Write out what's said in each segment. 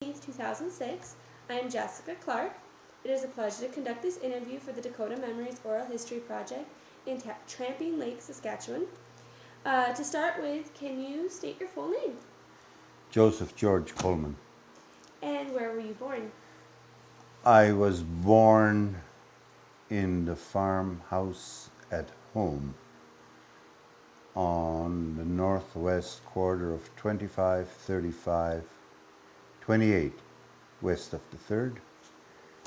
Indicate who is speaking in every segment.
Speaker 1: 2006. I am Jessica Clark. It is a pleasure to conduct this interview for the Dakota Memories Oral History Project in Tramping Lake, Saskatchewan. To start with, can you state your full name?
Speaker 2: Joseph George Kohlman.
Speaker 1: And where were you born?
Speaker 2: I was born in the farmhouse at home on the northwest quarter of 25, 35, 28 west of the 3rd,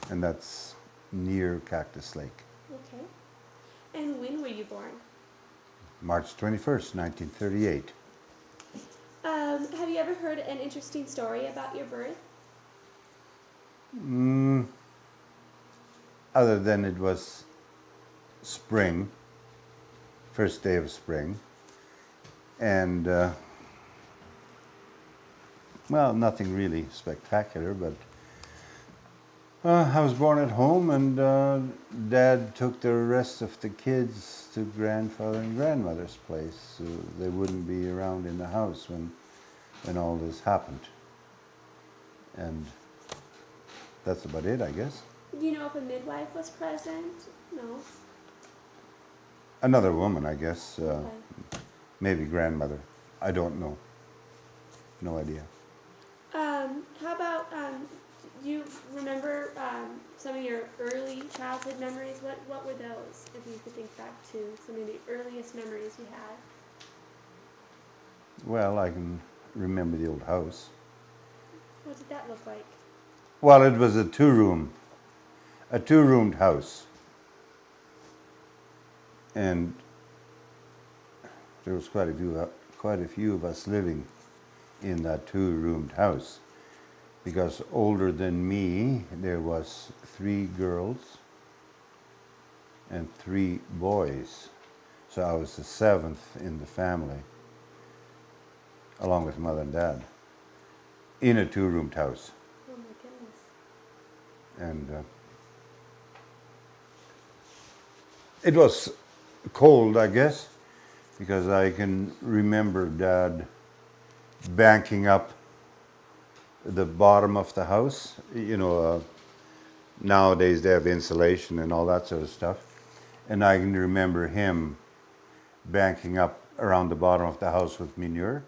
Speaker 2: and that's near Cactus Lake.
Speaker 1: Okay. And when were you born?
Speaker 2: March 21st, 1938.
Speaker 1: Have you ever heard an interesting story about your birth?
Speaker 2: Other than it was spring, first day of spring, and well, nothing really spectacular, but I was born at home, and Dad took the rest of the kids to grandfather and grandmother's place, so they wouldn't be around in the house when all this happened. And that's about it, I guess.
Speaker 1: Do you know if a midwife was present? No.
Speaker 2: Another woman, I guess.
Speaker 1: Okay.
Speaker 2: Maybe grandmother. I don't know. No idea.
Speaker 1: How about, do you remember some of your early childhood memories? What were those, if you could think back to some of the earliest memories you had?
Speaker 2: Well, I can remember the old house.
Speaker 1: What did that look like?
Speaker 2: Well, it was a two-roomed house. And there was quite a few of us living in that two-roomed house. Because older than me, there was 3 girls and 3 boys. So I was the 7th in the family, along with Mother and Dad, in a two-roomed house.
Speaker 1: Oh my goodness.
Speaker 2: And it was cold, I guess, because I can remember Dad banking up the bottom of the house. You know, nowadays they have insulation and all that sort of stuff. And I can remember him banking up around the bottom of the house with manure,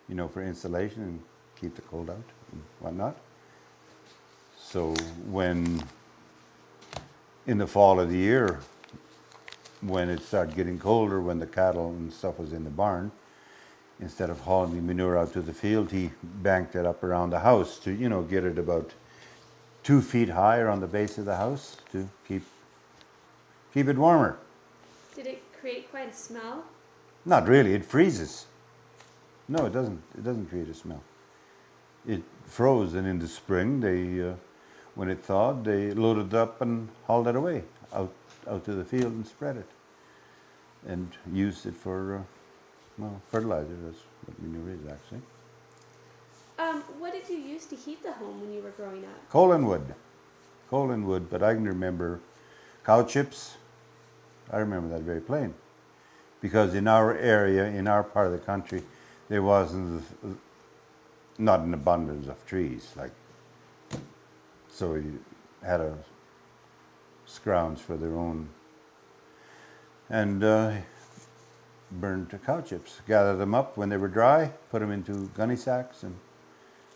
Speaker 2: you know, for insulation and keep the cold out and whatnot. So when, in the fall of the year, when it started getting colder, when the cattle and stuff was in the barn, instead of hauling the manure out to the field, he banked it up around the house to, you know, get it about 2 feet higher on the base of the house to keep it warmer.
Speaker 1: Did it create quite a smell?
Speaker 2: Not really, it freezes. No, it doesn't. It doesn't create a smell. It froze, and in the spring, they, when it thawed, they loaded it up and hauled it away out to the field and spread it, and used it for fertilizer. That's what manure is, actually.
Speaker 1: What did you use to heat the home when you were growing up?
Speaker 2: Coal and wood, but I can remember cow chips. I remember that very plain, because in our area, in our part of the country, there wasn't not an abundance of trees, like, so we had a scrounge for their own, and burned the cow chips, gathered them up when they were dry, put them into gunny sacks and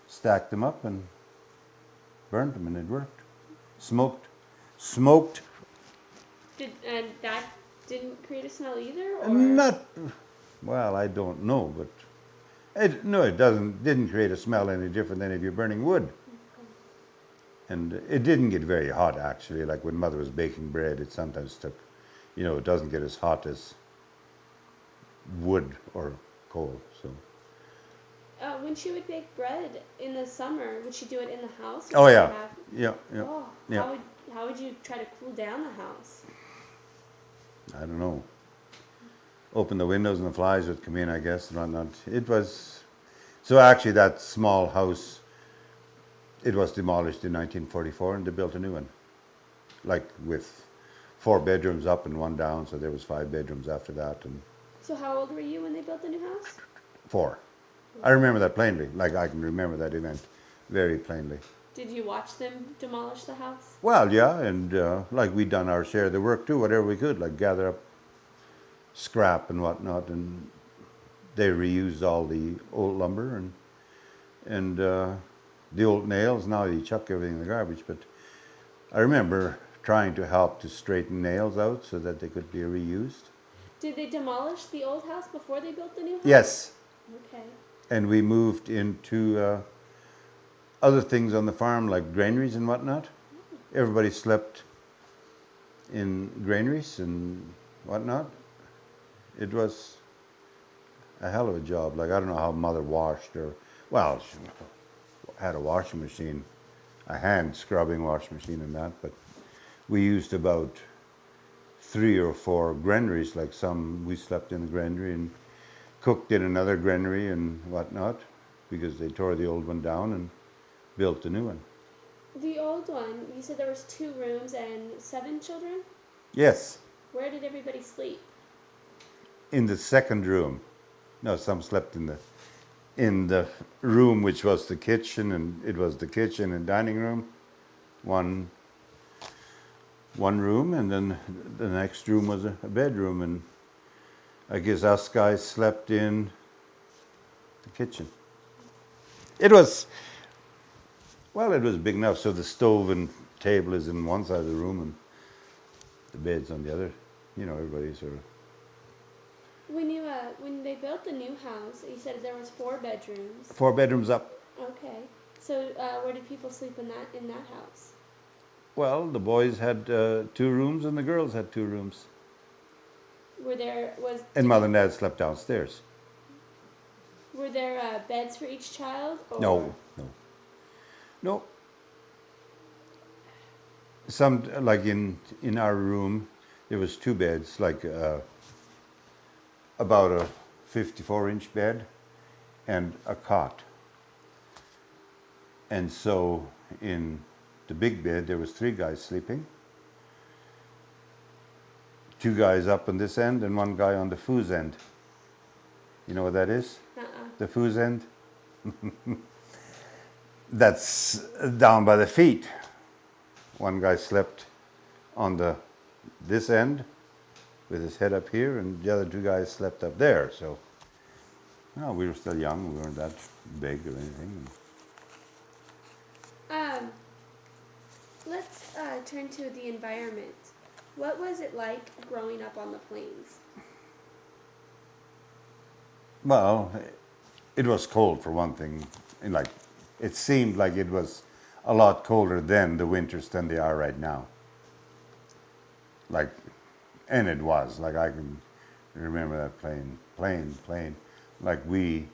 Speaker 2: stacked them up and burned them, and it worked. Smoked.
Speaker 1: And that didn't create a smell either, or?
Speaker 2: Not, well, I don't know, but it didn't create a smell any different than if you're burning wood. And it didn't get very hot, actually. Like when Mother was baking bread, it sometimes took, you know, it doesn't get as hot as wood or coal. So.
Speaker 1: When she would bake bread in the summer, would she do it in the house?
Speaker 2: Oh yeah, yeah.
Speaker 1: Oh,
Speaker 2: yeah.
Speaker 1: How would you try to cool down the house?
Speaker 2: I don't know. Open the windows and the flies would come in, I guess, and whatnot. It was, so actually that small house, it was demolished in 1944, and they built a new one, like with 4 bedrooms up and 1 down, so there was 5 bedrooms after that. And
Speaker 1: So how old were you when they built the new house?
Speaker 2: 4. I remember that plainly, like I can remember that event. very plainly.
Speaker 1: Did you watch them demolish the house?
Speaker 2: Well, yeah, and like we'd done our share of the work too, whatever we could, like gather up scrap and whatnot, and they reused all the old lumber and the old nails. Now you chuck everything in the garbage, but I remember trying to help to straighten nails out so that they could be reused.
Speaker 1: Did they demolish the old house before they built the new house?
Speaker 2: Yes,
Speaker 1: Okay.
Speaker 2: and we moved into other things on the farm, like granaries and whatnot. Everybody slept in granaries and whatnot. It was a hell of a job. Like, I don't know how Mother washed or, well, she had a washing machine, a hand scrubbing washing machine and that, but we used about 3 or 4 granaries. Like, some we slept in the granary and cooked in another granary and whatnot, because they tore the old one down and built a new one.
Speaker 1: The old one, you said there was 2 rooms and 7 children?
Speaker 2: Yes,
Speaker 1: Where did everybody sleep?
Speaker 2: in the second room. No, some slept in the room which was the kitchen, and it was the kitchen and dining room, one room, and then the next room was a bedroom, and I guess us guys slept in the kitchen. It was, well, it was big enough, so the stove and table is in one side of the room and the bed's on the other. You know, everybody sort of.
Speaker 1: When they built the new house, you said there was 4 bedrooms.
Speaker 2: 4 bedrooms up.
Speaker 1: Okay. So where did people sleep in that house?
Speaker 2: Well, the boys had 2 rooms and the girls had 2 rooms. And Mother and Dad slept downstairs.
Speaker 1: Were there beds for each child? Or?
Speaker 2: No. Some, like in our room, there was 2 beds, like about a 54-inch bed and a cot. And so in the big bed, there was 3 guys sleeping. 2 guys up on this end and 1 guy on the foos end. You know what that is? The foos end? That's down by the feet. 1 guy slept on this end with his head up here, and the other 2 guys slept up there. So, no, we were still young. We weren't that big or anything.
Speaker 1: Let's turn to the environment. What was it like growing up on the plains?
Speaker 2: Well, it was cold for one thing. And like, it seemed like it was a lot colder then, the winters, than they are right now. Like, and it was. Like, I can remember that plain. Like, we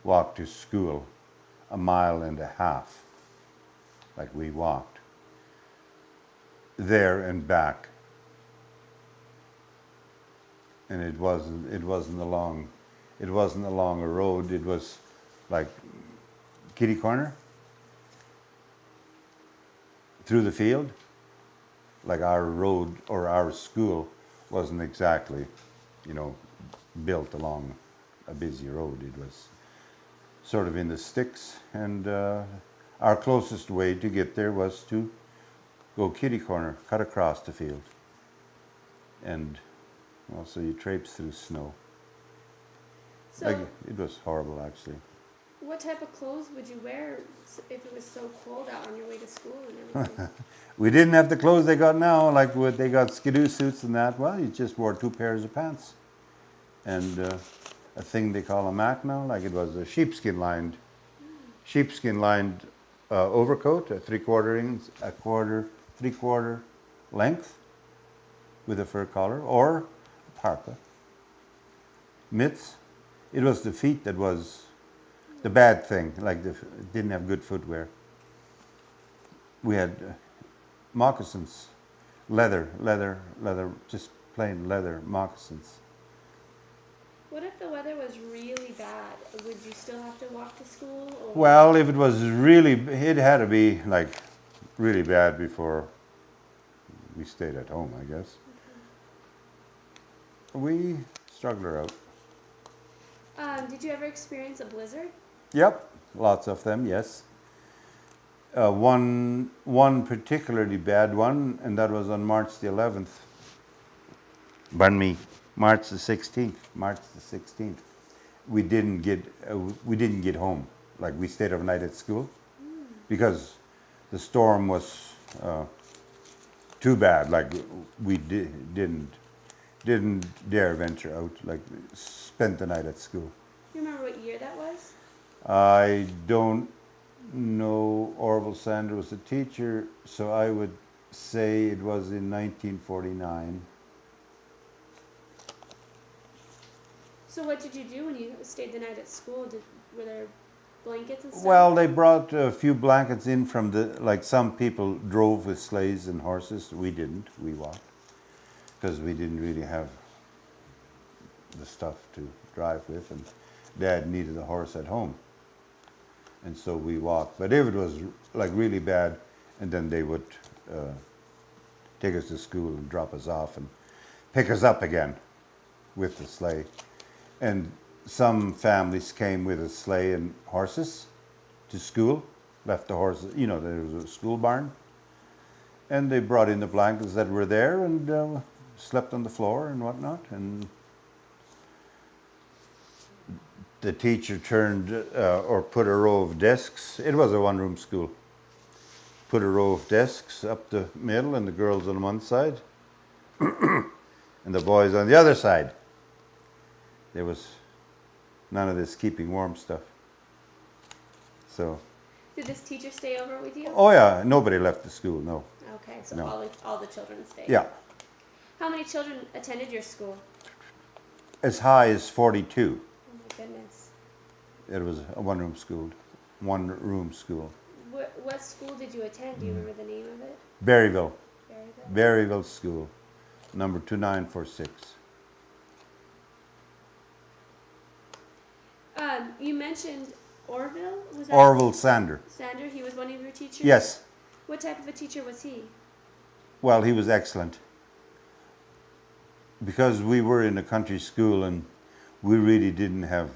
Speaker 2: walked to school 1.5 miles. Like, we walked there and back. And it wasn't along a road. It was like kitty corner through the field. Like, our road or our school wasn't exactly, built along a busy road. It was sort of in the sticks, and our closest way to get there was to go kitty corner, cut across the field, and so you traipse through snow.
Speaker 1: So,
Speaker 2: like, it was horrible, actually.
Speaker 1: What type of clothes would you wear if it was so cold out on your way to school and everything?
Speaker 2: We didn't have the clothes they got now, like what they got skidoo suits and that. Well, you just wore 2 pairs of pants and a thing they call a mac now, like it was a sheepskin lined overcoat, a 3/4 length with a fur collar, or a parka. Mitts. It was the feet that was the bad thing, like didn't have good footwear. We had moccasins, leather, just plain leather moccasins.
Speaker 1: What if the weather was really bad? Would you still have to walk to school? Or?
Speaker 2: Well, if it was really, it had to be like really bad before we stayed at home, I guess. Okay. We struggled her out.
Speaker 1: Did you ever experience a blizzard?
Speaker 2: Yep, lots of them, yes. One particularly bad one, and that was on March the 11th. Pardon me, March the 16th. March the 16th. We didn't get home. Like we stayed overnight at school because the storm was too bad. Like we didn't dare venture out. Like spent the night at school.
Speaker 1: You remember what year that was?
Speaker 2: I don't know. Orville Sander was a teacher, so I would say it was in 1949.
Speaker 1: So what did you do when you stayed the night at school? Were there blankets and stuff?
Speaker 2: Well, they brought a few blankets in from like some people drove with sleighs and horses. We didn't. We walked because we didn't really have the stuff to drive with, and Dad needed a horse at home. And so we walked. But if it was like really bad, and then they would take us to school and drop us off and pick us up again with the sleigh. And some families came with a sleigh and horses to school, left the horses, there was a school barn. And they brought in the blankets that were there and slept on the floor and whatnot. And the teacher turned or put a row of desks. It was a one-room school. Put a row of desks up the middle, and the girls on one side, and the boys on the other side. There was none of this keeping warm stuff. So.
Speaker 1: Did this teacher stay over with you?
Speaker 2: Oh yeah, nobody left the school. No.
Speaker 1: Okay, so
Speaker 2: No.
Speaker 1: all the children stayed.
Speaker 2: Yeah.
Speaker 1: How many children attended your school?
Speaker 2: As high as 42.
Speaker 1: Oh my goodness.
Speaker 2: It was a one-room school. One-room school.
Speaker 1: What school did you attend? Do you remember the name of it?
Speaker 2: Berryville.
Speaker 1: Berryville?
Speaker 2: Berryville School, number 2946.
Speaker 1: You mentioned Orville? Was that
Speaker 2: Orville Sander.
Speaker 1: Sander? He was one of your teachers?
Speaker 2: Yes.
Speaker 1: What type of a teacher was he?
Speaker 2: Well, he was excellent. Because we were in a country school and we really didn't have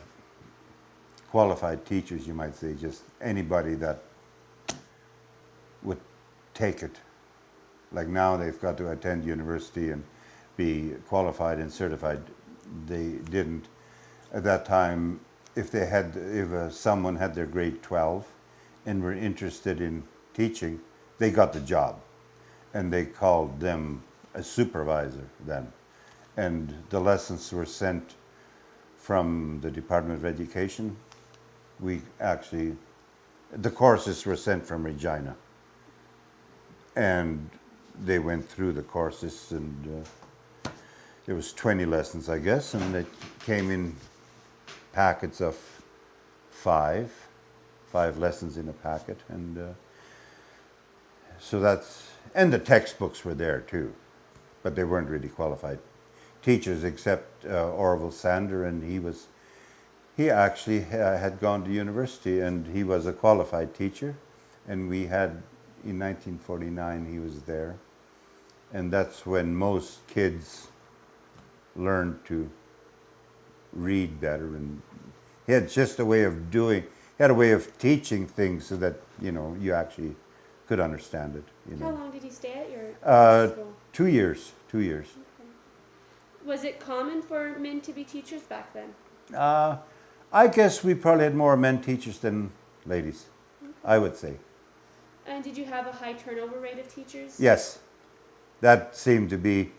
Speaker 2: qualified teachers, you might say, just anybody that would take it. Like now they've got to attend university and be qualified and certified. They didn't. At that time, if someone had their grade 12 and were interested in teaching, they got the job. And they called them a supervisor then. And the lessons were sent from the Department of Education. The courses were sent from Regina. And they went through the courses, and there was 20 lessons, I guess, and they came in packets of five lessons in a packet, and and the textbooks were there too, but they weren't really qualified teachers except Orville Sander, and he actually had gone to university, and he was a qualified teacher, and we had, in 1949 he was there, and that's when most kids learned to read better, and he had just a way of teaching things so that you actually could understand it.
Speaker 1: How long did he stay at your school?
Speaker 2: 2 years.
Speaker 1: Okay. Was it common for men to be teachers back then?
Speaker 2: I guess we probably had more men teachers than ladies, I would say.
Speaker 1: And did you have a high turnover rate of teachers?
Speaker 2: Yes, that seemed to be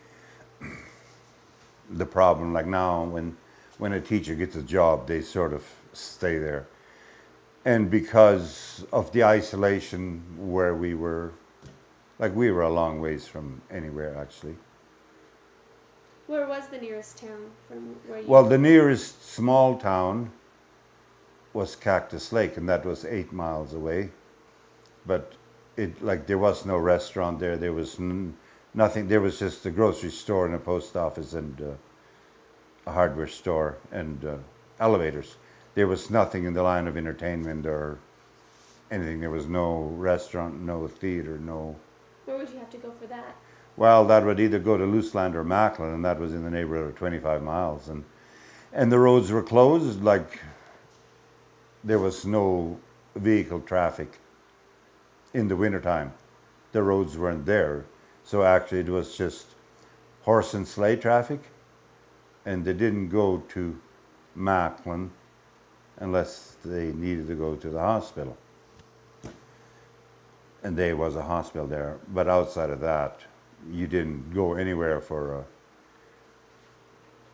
Speaker 2: the problem. Like now, when a teacher gets a job, they sort of stay there. And because of the isolation where we were a long ways from anywhere actually.
Speaker 1: Where was the nearest town from where you?
Speaker 2: Well, the nearest small town was Cactus Lake, and that was 8 miles away. But there was no restaurant there. There was nothing. There was just a grocery store and a post office and a hardware store and elevators. There was nothing in the line of entertainment or anything. There was no restaurant, no theater, no.
Speaker 1: Where would you have to go for that?
Speaker 2: Well, that would either go to Luceland or Macklin, and that was in the neighborhood of 25 miles. And the roads were closed, like there was no vehicle traffic in the wintertime. The roads weren't there. So actually it was just horse and sleigh traffic, and they didn't go to Macklin unless they needed to go to the hospital. And there was a hospital there. But outside of that, you didn't go anywhere for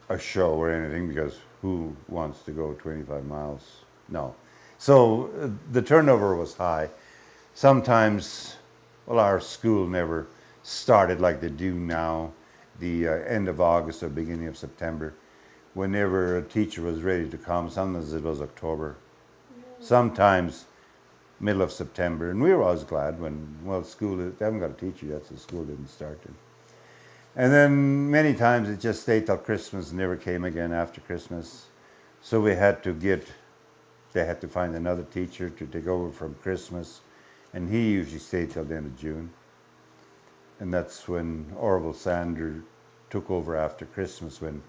Speaker 2: a show or anything, because who wants to go 25 miles? No. So the turnover was high. Sometimes, well, our school never started like they do now, the end of August or beginning of September. Whenever a teacher was ready to come, sometimes it was October, sometimes middle of September. And we were always glad when, well, school, they haven't got a teacher yet, so school didn't start yet. And then many times it just stayed till Christmas and never came again after Christmas. So they had to find another teacher to take over from Christmas. And he usually stayed till the end of June. And that's when Orville Sander took over after Christmas, when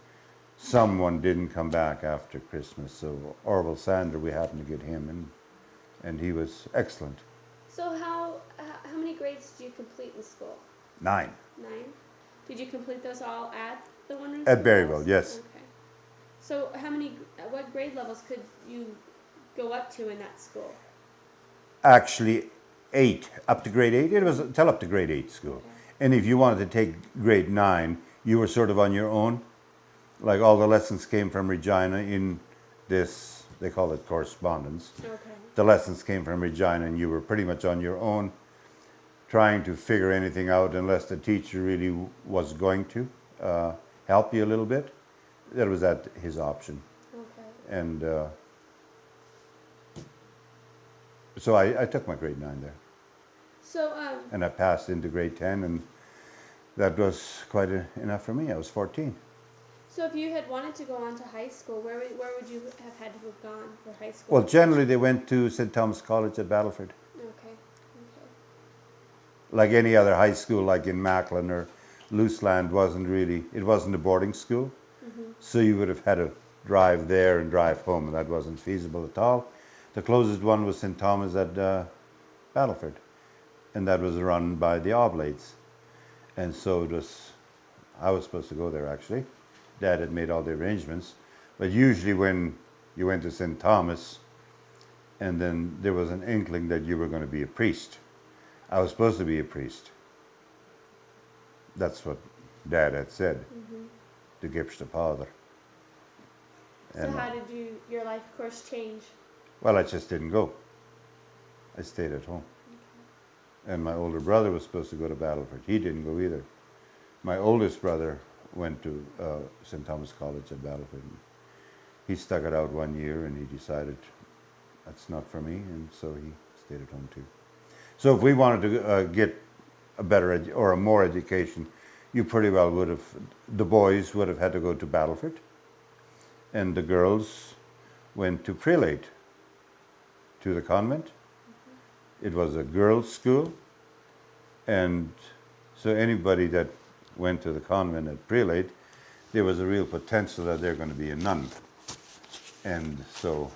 Speaker 2: someone didn't come back after Christmas. So Orville Sander, we happened to get him, and he was excellent.
Speaker 1: So how many grades did you complete in school?
Speaker 2: 9.
Speaker 1: 9. Did you complete those all at the one-room
Speaker 2: At
Speaker 1: school?
Speaker 2: Berryville, yes.
Speaker 1: Okay. So what grade levels could you go up to in that school?
Speaker 2: Actually, 8, up to grade 8. It was till up to grade 8 school.
Speaker 1: Okay.
Speaker 2: And if you wanted to take grade 9, you were sort of on your own. Like all the lessons came from Regina in this, they call it correspondence.
Speaker 1: Okay.
Speaker 2: The lessons came from Regina, and you were pretty much on your own, trying to figure anything out unless the teacher really was going to help you a little bit. That was at his option.
Speaker 1: Okay.
Speaker 2: And so I took my grade 9 there.
Speaker 1: So
Speaker 2: And I passed into grade 10, and that was quite enough for me. I was 14.
Speaker 1: So if you had wanted to go on to high school, where would you have had to have gone for high school?
Speaker 2: Well, generally they went to St. Thomas College at Battleford.
Speaker 1: Okay. Okay.
Speaker 2: Like any other high school, like in Macklin or Looseland, it wasn't a boarding school.
Speaker 1: Mm-hmm.
Speaker 2: So you would have had to drive there and drive home, and that wasn't feasible at all. The closest one was St. Thomas at Battleford, and that was run by the Oblates. And so I was supposed to go there actually. Dad had made all the arrangements. But usually when you went to St. Thomas, and then there was an inkling that you were going to be a priest. I was supposed to be a priest. That's what Dad had said.
Speaker 1: Mm-hmm.
Speaker 2: The Gipsta Father.
Speaker 1: So how did your life course change?
Speaker 2: Well, I just didn't go. I stayed at home. Okay. And my older brother was supposed to go to Battleford. He didn't go either. My oldest brother went to St. Thomas College at Battleford. He stuck it out 1 year, and he decided that's not for me, and so he stayed at home too. So if we wanted to get a better or a more education, you pretty well would have, the boys would have had to go to Battleford, and the girls went to Prelate, to the convent. Mm-hmm. It was a girls' school, and so anybody that went to the convent at Prelate, there was a real potential that they're going to be a nun. And so,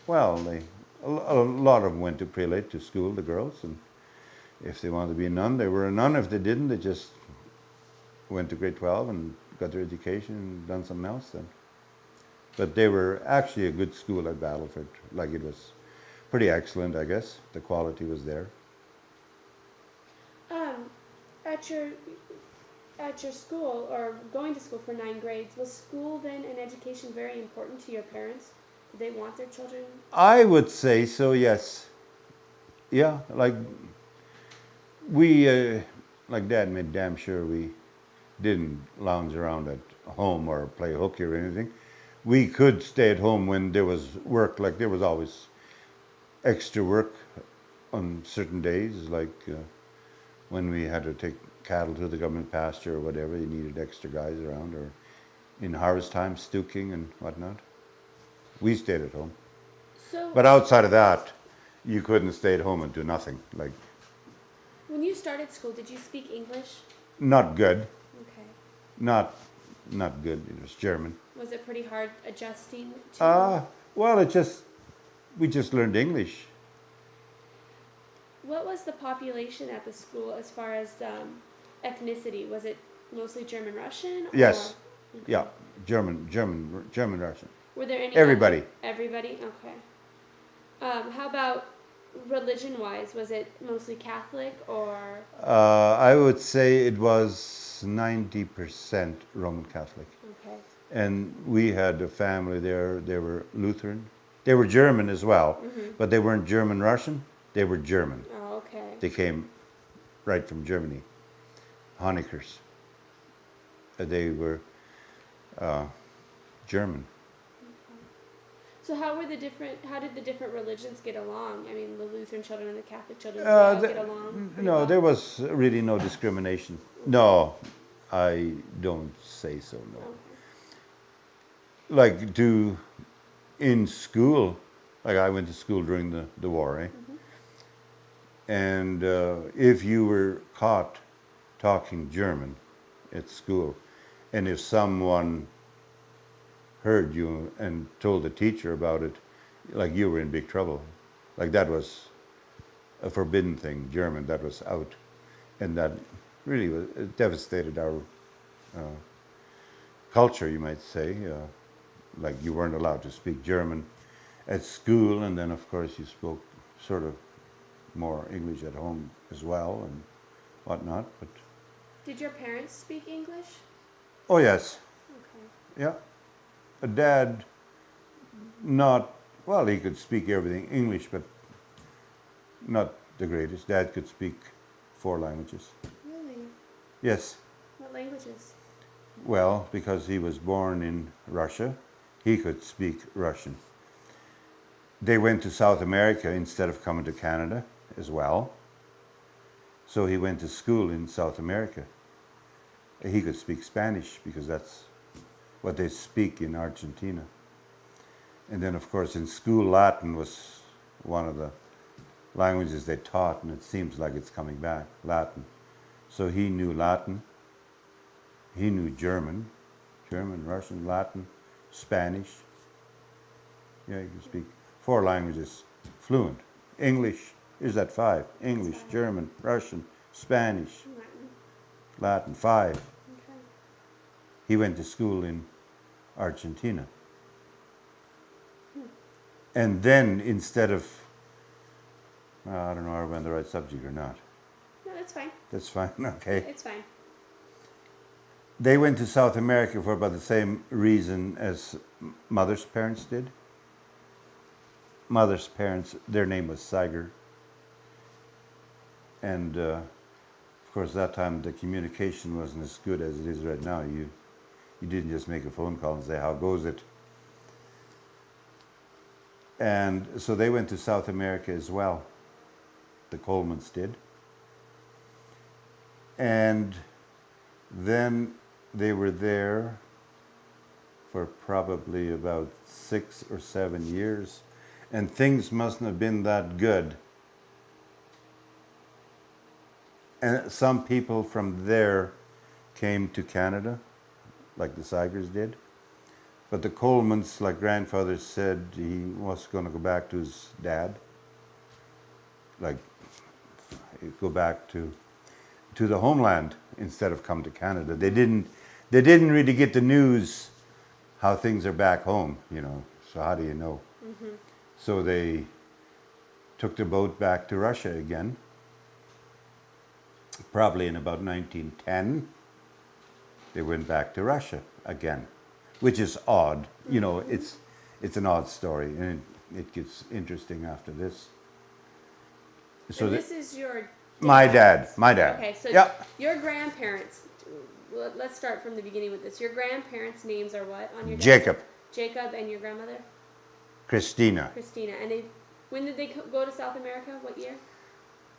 Speaker 2: well, a lot of them went to Prelate to school, the girls, and if they wanted to be a nun, they were a nun. If they didn't, they just went to grade 12 and got their education and done something else then. But they were actually a good school at Battleford. Like, it was pretty excellent, I guess. The quality was there.
Speaker 1: At your school, or going to school for 9 grades, was school then and education very important to your parents? Did they want their children?
Speaker 2: I would say so, yes. Yeah, like we, like Dad made damn sure we didn't lounge around at home or play hooky or anything. We could stay at home when there was work. Like, there was always extra work on certain days, like when we had to take cattle to the government pasture or whatever, you needed extra guys around, or in harvest time, stooking and whatnot. We stayed at home. But outside of that, you couldn't stay at home and do nothing. Like,
Speaker 1: when you started school, did you speak English?
Speaker 2: not good.
Speaker 1: Okay.
Speaker 2: Not good. It was German.
Speaker 1: Was it pretty hard adjusting to?
Speaker 2: Well, we just learned English.
Speaker 1: What was the population at the school as far as ethnicity? Was it mostly German Russian?
Speaker 2: Yes.
Speaker 1: Or, okay.
Speaker 2: Yeah. German Russian.
Speaker 1: Were there any
Speaker 2: Everybody.
Speaker 1: Everybody? Okay. How about religion-wise? Was it mostly Catholic or?
Speaker 2: I would say it was 90% Roman Catholic.
Speaker 1: Okay.
Speaker 2: And we had a family there, they were Lutheran. They were German as well, but they weren't German Russian, they were German.
Speaker 1: Oh, okay.
Speaker 2: They came right from Germany, Honeckers. They were German.
Speaker 1: So how did the different religions get along? I mean, the Lutheran children and the Catholic children, did they all get along?
Speaker 2: No,
Speaker 1: well?
Speaker 2: there was really no discrimination. No, I don't say so, no.
Speaker 1: Okay.
Speaker 2: Like in school, like I went to school during the war, eh? And if you were caught talking German at school, and if someone heard you and told the teacher about it, like you were in big trouble. Like that was a forbidden thing, German, that was out. And that really was, it devastated our culture, you might say. Like you weren't allowed to speak German at school, and then of course you spoke sort of more English at home as well and whatnot. But
Speaker 1: Did your parents speak English?
Speaker 2: oh yes,
Speaker 1: Okay.
Speaker 2: yeah. A dad, not well. He could speak everything English, but not the greatest. Dad could speak 4 languages.
Speaker 1: Really?
Speaker 2: Yes.
Speaker 1: What languages?
Speaker 2: Well, because he was born in Russia, he could speak Russian. They went to South America instead of coming to Canada as well. So he went to school in South America. He could speak Spanish because that's what they speak in Argentina. And then, of course, in school, Latin was one of the languages they taught, and it seems like it's coming back, Latin. So he knew Latin. He knew German, Russian, Latin, Spanish. Yeah, he could speak 4 languages fluent. English, is that 5? English, German, Russian, Spanish, Latin, 5.
Speaker 1: Okay.
Speaker 2: He went to school in Argentina. And then instead of, I don't know if I'm on the right subject or not.
Speaker 1: No, that's fine.
Speaker 2: That's fine, okay.
Speaker 1: It's fine.
Speaker 2: They went to South America for about the same reason as Mother's parents did. Mother's parents, their name was Siger. And of course, that time the communication wasn't as good as it is right now. You didn't just make a phone call and say, how goes it? And so they went to South America as well. The Kohlmans did. And then they were there for probably about 6 or 7 years. And things mustn't have been that good. And some people from there came to Canada, like the Sigers did. But the Kohlmans, like grandfather said, he was going to go back to his dad. Like, go back to the homeland instead of come to Canada. They didn't really get the news how things are back home, you know. So how do you know? Mm-hmm. So they took the boat back to Russia again. Probably in about 1910, they went back to Russia again, which is odd. You know, it's an odd story, and it gets interesting after this.
Speaker 1: So this is your
Speaker 2: my dad.
Speaker 1: Okay, so
Speaker 2: yeah.
Speaker 1: Your grandparents. Let's start from the beginning with this. Your grandparents' names are what on your
Speaker 2: Jacob.
Speaker 1: Jacob, and your grandmother?
Speaker 2: Christina.
Speaker 1: Christina. And when did they go to South America? What year?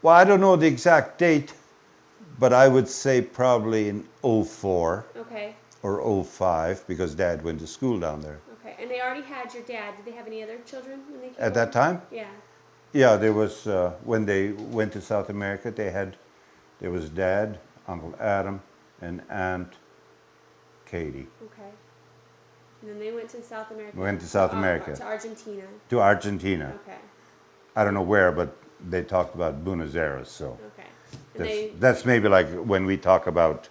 Speaker 2: Well, I don't know the exact date, but I would say probably in 04.
Speaker 1: Okay.
Speaker 2: Or 05, because Dad went to school down there.
Speaker 1: Okay, and they already had your dad. Did they have any other children when they came
Speaker 2: At that time?
Speaker 1: Yeah.
Speaker 2: Yeah, there was, when they went to South America, there was Dad, Uncle Adam, and Aunt Katie.
Speaker 1: Okay. And then they went to South America.
Speaker 2: Went to South America.
Speaker 1: To Argentina.
Speaker 2: To Argentina.
Speaker 1: Okay.
Speaker 2: I don't know where, but they talked about Buenos Aires. So
Speaker 1: Okay. And
Speaker 2: that's maybe like when we talk about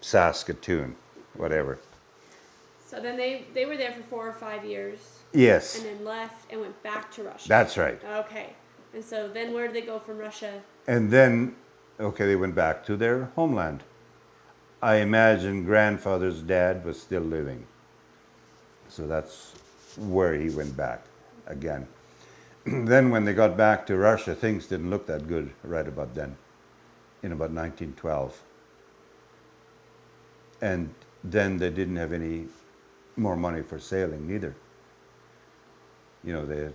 Speaker 2: Saskatoon, whatever.
Speaker 1: so then they were there for 4 or 5 years.
Speaker 2: Yes,
Speaker 1: And then left and went back to Russia.
Speaker 2: that's right.
Speaker 1: Okay. And so then where did they go from Russia?
Speaker 2: And then, okay, they went back to their homeland. I imagine grandfather's dad was still living. So that's where he went back again. Then when they got back to Russia, things didn't look that good right about then, in about 1912. And then they didn't have any more money for sailing neither. You know, they had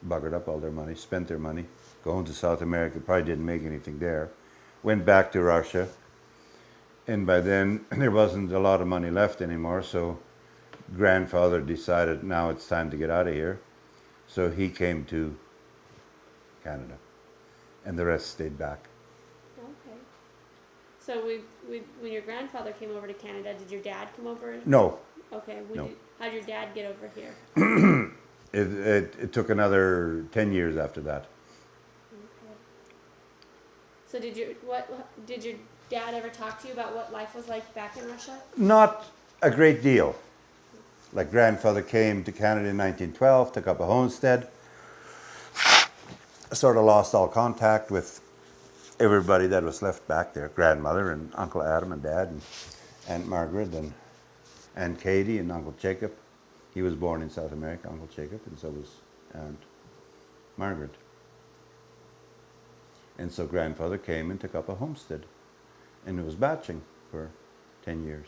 Speaker 2: buggered up all their money, spent their money, going to South America, probably didn't make anything there. Went back to Russia, and by then there wasn't a lot of money left anymore, so grandfather decided now it's time to get out of here. So he came to Canada, and the rest stayed back.
Speaker 1: Okay. So when your grandfather came over to Canada, did your dad come over?
Speaker 2: No,
Speaker 1: Okay.
Speaker 2: No.
Speaker 1: How'd your dad get over here?
Speaker 2: it took another 10 years after that.
Speaker 1: Okay. So did your dad ever talk to you about what life was like back in Russia?
Speaker 2: Not a great deal. Like grandfather came to Canada in 1912, took up a homestead, sort of lost all contact with everybody that was left back there, grandmother and Uncle Adam and Dad and Aunt Margaret and Aunt Katie and Uncle Jacob. He was born in South America, Uncle Jacob, and so was Aunt Margaret. And so grandfather came and took up a homestead, and it was batching for 10 years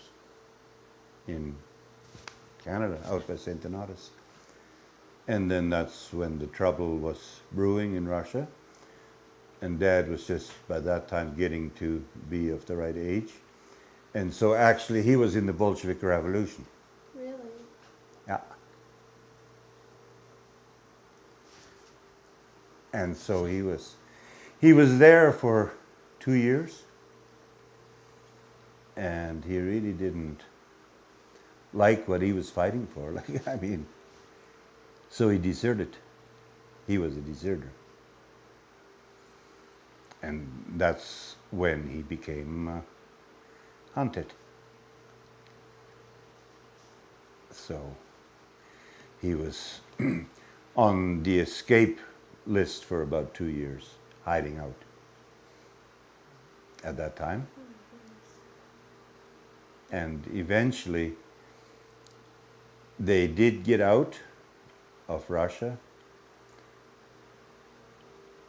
Speaker 2: in Canada, out by St. Donatus. And then that's when the trouble was brewing in Russia. And Dad was just by that time getting to be of the right age. And so actually he was in the Bolshevik Revolution.
Speaker 1: Really?
Speaker 2: Yeah. And so he was there for 2 years. And he really didn't like what he was fighting for. Like, I mean, so he deserted. He was a deserter. And that's when he became hunted. So he was on the escape list for about 2 years, hiding out at that time. And eventually they did get out of Russia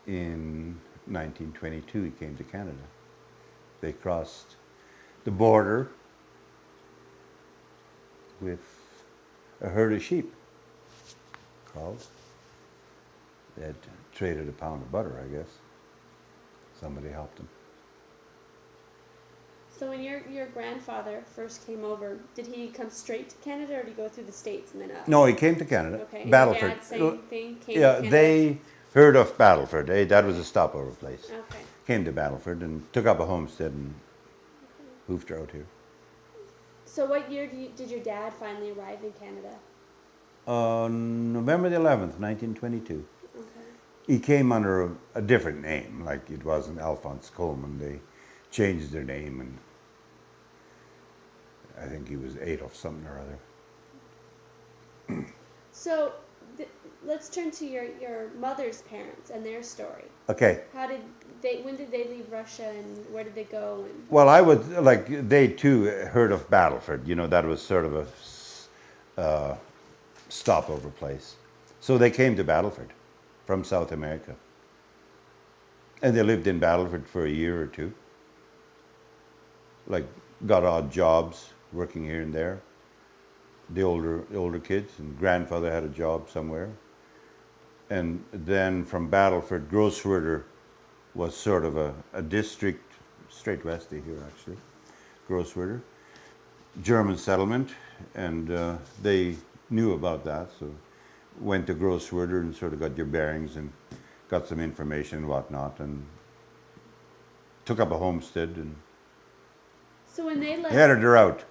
Speaker 2: in 1922. He came to Canada. They crossed the border with a herd of sheep called. They had traded a pound of butter, I guess. Somebody helped them.
Speaker 1: So when your grandfather first came over, did he come straight to Canada or did he go through the States and then up?
Speaker 2: No, he came to Canada.
Speaker 1: Okay. And
Speaker 2: Battleford.
Speaker 1: your dad, same thing? Came to
Speaker 2: Yeah,
Speaker 1: Canada?
Speaker 2: they heard of Battleford. That was a stopover place.
Speaker 1: Okay.
Speaker 2: Came to Battleford and took up a homestead and moved out here.
Speaker 1: So what year did your dad finally arrive in Canada?
Speaker 2: November the 11th, 1922.
Speaker 1: Okay.
Speaker 2: He came under a different name, like it wasn't Alphonse Kohlman. They changed their name, and I think he was Adolf something or other.
Speaker 1: So let's turn to your mother's parents and their story.
Speaker 2: Okay.
Speaker 1: When did they leave Russia and where did they go? And
Speaker 2: Well, I would, like, they too heard of Battleford. You know, that was sort of a stopover place. So they came to Battleford from South America. And they lived in Battleford for a year or two. Like, got odd jobs, working here and there. The older kids, and grandfather had a job somewhere. And then from Battleford, Grosswerder was sort of a district, straight west of here actually, Grosswerder, German settlement, and they knew about that, so went to Grosswerder and sort of got your bearings and got some information and whatnot, and took up a homestead, and
Speaker 1: so when they left,
Speaker 2: headed her out.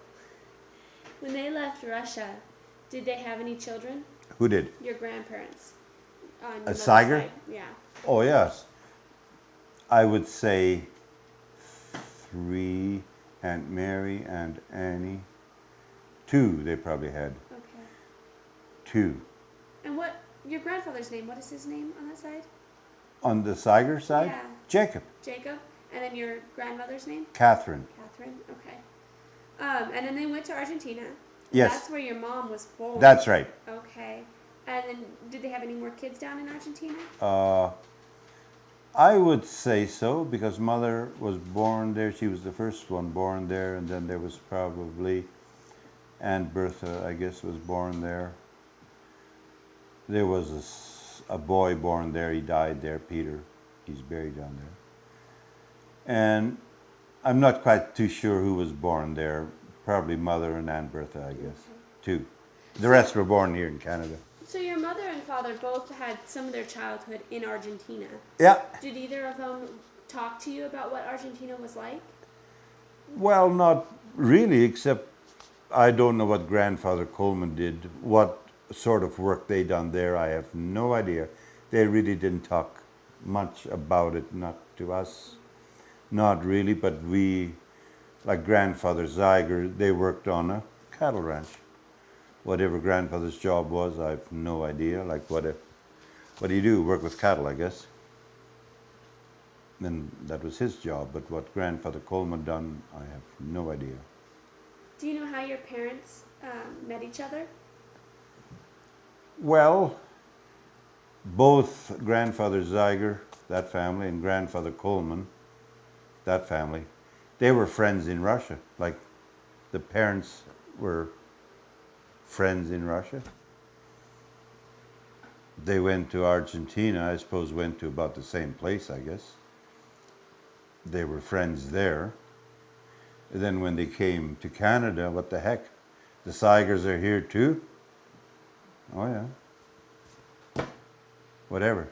Speaker 1: when they left Russia, did they have any children?
Speaker 2: Who did?
Speaker 1: Your grandparents. on your
Speaker 2: A
Speaker 1: mother's
Speaker 2: Siger?
Speaker 1: side? Yeah.
Speaker 2: Oh, yes. I would say 3, Aunt Mary and Annie. 2 they probably had.
Speaker 1: Okay.
Speaker 2: 2.
Speaker 1: And what your grandfather's name? What is his name on that side?
Speaker 2: On the Siger side?
Speaker 1: Yeah.
Speaker 2: Jacob.
Speaker 1: Jacob. And then your grandmother's name?
Speaker 2: Catherine.
Speaker 1: Catherine. Okay. And then they went to Argentina.
Speaker 2: Yes.
Speaker 1: That's where your mom was born.
Speaker 2: That's right.
Speaker 1: Okay. And then did they have any more kids down in Argentina?
Speaker 2: I would say so because mother was born there. She was the first one born there, and then there was probably Aunt Bertha, I guess, was born there. There was a boy born there. He died there, Peter. He's buried down there. And I'm not quite too sure who was born there. Probably mother and Aunt Bertha, I guess, too. The rest were born here in Canada.
Speaker 1: So your mother and father both had some of their childhood in Argentina.
Speaker 2: Yeah.
Speaker 1: Did either of them talk to you about what Argentina was like?
Speaker 2: Well, not really, except I don't know what grandfather Kohlman did, what sort of work they done there. I have no idea. They really didn't talk much about it, not to us, not really, but we, like grandfather Zeiger, they worked on a cattle ranch. Whatever grandfather's job was, I have no idea. Like what do you do? Work with cattle, I guess. And that was his job, but what grandfather Kohlman done, I have no idea.
Speaker 1: Do you know how your parents met each other?
Speaker 2: Well, both grandfather Zeiger, that family, and grandfather Kohlman, that family, they were friends in Russia. Like the parents were friends in Russia. They went to Argentina, I suppose went to about the same place, I guess. They were friends there. And then when they came to Canada, what the heck? The Seigers are here too? Oh yeah. Whatever.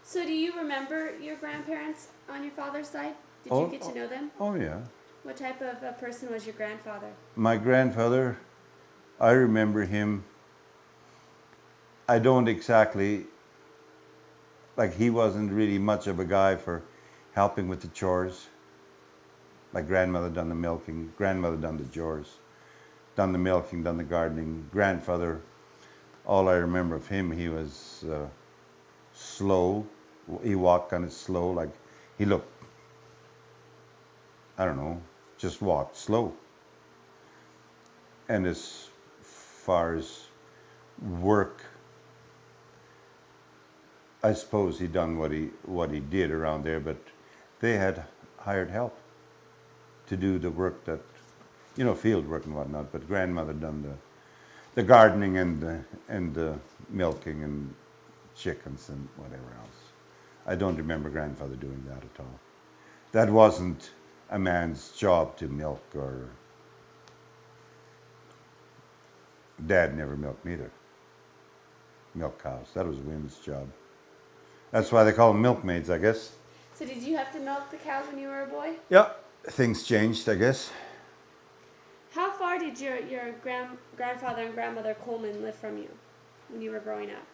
Speaker 1: So do you remember your grandparents on your father's side? Did
Speaker 2: Oh,
Speaker 1: you get to know them?
Speaker 2: Oh yeah.
Speaker 1: What type of a person was your grandfather?
Speaker 2: My grandfather, I remember him. I don't exactly, like he wasn't really much of a guy for helping with the chores. My grandmother done the milking, grandmother done the chores, done the milking, done the gardening. Grandfather, all I remember of him, he was slow. He walked kind of slow, like he looked, I don't know, just walked slow. And as far as work, I suppose he done what he did around there, but they had hired help to do the work that, you know, field work and whatnot. But grandmother done the gardening and the milking and chickens and whatever else. I don't remember grandfather doing that at all. That wasn't a man's job to milk, or Dad never milked neither. Milk cows. That was a women's job. That's why they call them milkmaids, I guess.
Speaker 1: So did you have to milk the cows when you were a boy?
Speaker 2: Yeah, things changed, I guess.
Speaker 1: How far did your grandfather and grandmother Kohlman live from you when you were growing up?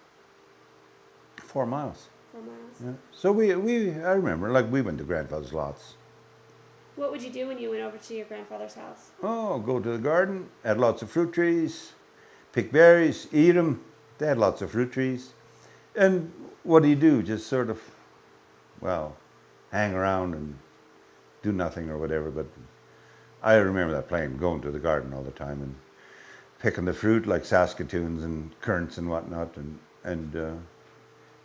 Speaker 2: 4 miles.
Speaker 1: 4 miles.
Speaker 2: Yeah. So I remember, like we went to grandfather's lots.
Speaker 1: What would you do when you went over to your grandfather's house?
Speaker 2: Oh, go to the garden, had lots of fruit trees, pick berries, eat them. They had lots of fruit trees. And what do? Just sort of, well, hang around and do nothing or whatever. But I remember that playing, going to the garden all the time and picking the fruit like Saskatoons and currants and whatnot. And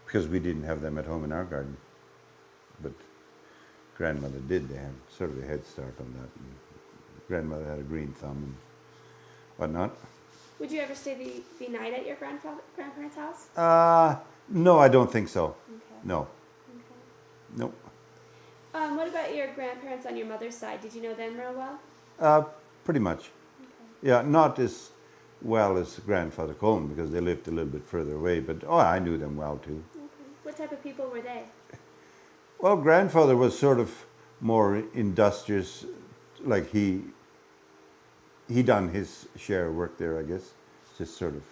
Speaker 2: because we didn't have them at home in our garden. But grandmother did. They had sort of a head start on that. And grandmother had a green thumb and whatnot.
Speaker 1: Would you ever stay the night at your grandparents' house?
Speaker 2: No, I don't think so.
Speaker 1: Okay.
Speaker 2: No.
Speaker 1: Okay.
Speaker 2: Nope.
Speaker 1: What about your grandparents on your mother's side? Did you know them real well?
Speaker 2: Pretty much.
Speaker 1: Okay.
Speaker 2: Yeah, not as well as grandfather Kohlman because they lived a little bit further away, but I knew them well too.
Speaker 1: Okay. What type of people were they?
Speaker 2: Well, grandfather was sort of more industrious, like he done his share of work there, I guess. Just sort of,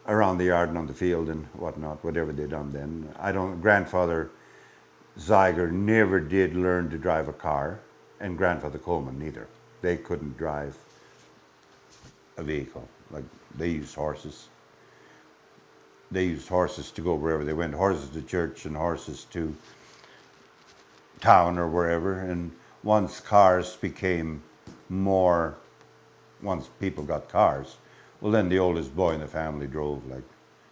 Speaker 2: around the yard and on the field and whatnot, whatever they done then. Grandfather Zeiger never did learn to drive a car, and grandfather Kohlman neither. They couldn't drive a vehicle. Like, they used horses. They used horses to go wherever they went, horses to church and horses to town or wherever. And once people got cars, well, then the oldest boy in the family drove. Like,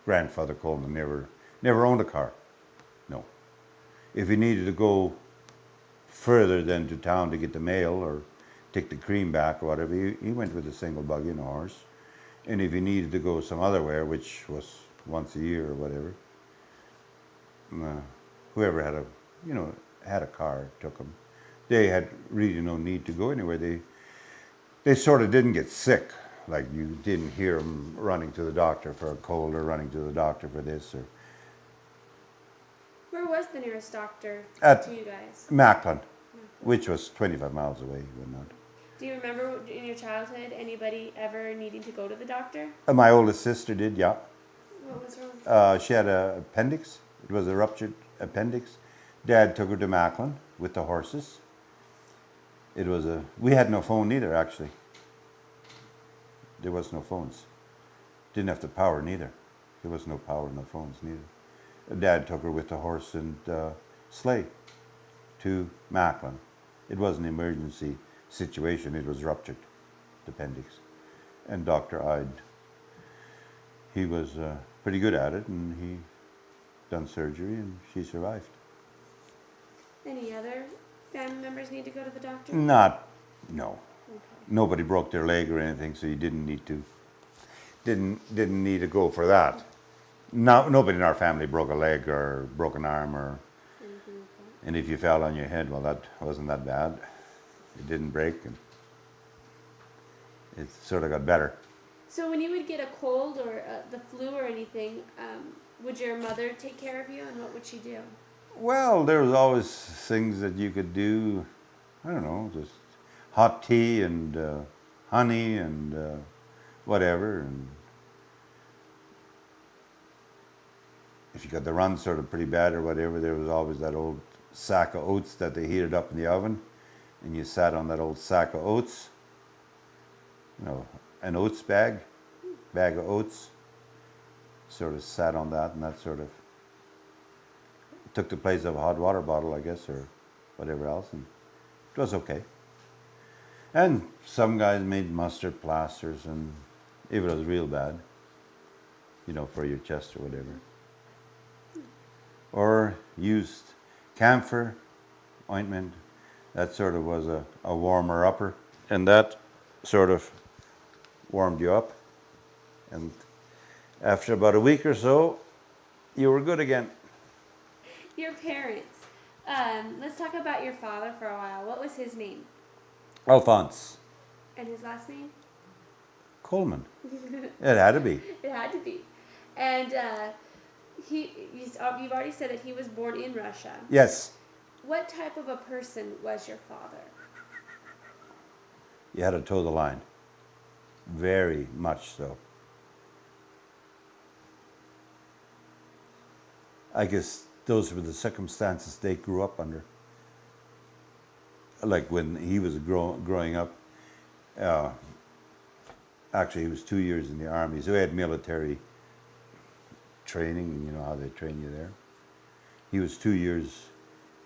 Speaker 2: grandfather Kohlman never owned a car. No. If he needed to go further than to town to get the mail or take the cream back or whatever, he went with a single buggy and a horse. And if he needed to go some other where, which was once a year or whatever, whoever had a car took him. They had really no need to go anywhere. They sort of didn't get sick. Like, you didn't hear them running to the doctor for a cold or running to the doctor for this. Or
Speaker 1: Where was the nearest doctor
Speaker 2: At
Speaker 1: to you guys?
Speaker 2: Macklin, which was 25 miles away. Whatnot.
Speaker 1: Do you remember in your childhood anybody ever needing to go to the doctor?
Speaker 2: My oldest sister did, yeah.
Speaker 1: What was wrong?
Speaker 2: She had an appendix. It was a ruptured appendix. Dad took her to Macklin with the horses. We had no phone either, actually. There was no phones. Didn't have the power neither. There was no power, no phones neither. Dad took her with the horse and sleigh to Macklin. It was an emergency situation. It was ruptured, the appendix. And Dr. Ide, he was pretty good at it, and he done surgery, and she survived.
Speaker 1: Any other family members need to go to the doctor?
Speaker 2: No.
Speaker 1: Okay.
Speaker 2: Nobody broke their leg or anything, so you didn't need to go for that. No, nobody in our family broke a leg or broke an arm, or and if you fell on your head, well, that wasn't that bad. It didn't break, and it sort of got better.
Speaker 1: So when you would get a cold or the flu or anything, would your mother take care of you, and what would she do?
Speaker 2: Well, there was always things that you could do. I don't know, just hot tea and honey and whatever. And if you got the run sort of pretty bad or whatever, there was always that old sack of oats that they heated up in the oven, and you sat on that old sack of oats. An oats bag of oats. Sort of sat on that, and that sort of took the place of a hot water bottle, I guess, or whatever else, and it was okay. And some guys made mustard plasters, and if it was real bad, for your chest or whatever. Or used camphor ointment. That sort of was a warmer upper, and that sort of warmed you up. And after about a week or so, you were good again.
Speaker 1: Your parents. Let's talk about your father for a while. What was his name?
Speaker 2: Alphonse.
Speaker 1: And his last name?
Speaker 2: Kohlman. It had to be.
Speaker 1: It had to be. And you've already said that he was born in Russia.
Speaker 2: Yes.
Speaker 1: What type of a person was your father?
Speaker 2: You had to toe the line. Very much so. I guess those were the circumstances they grew up under. Like when he was growing up, actually he was 2 years in the army, so he had military training, and you know how they train you there. He was 2 years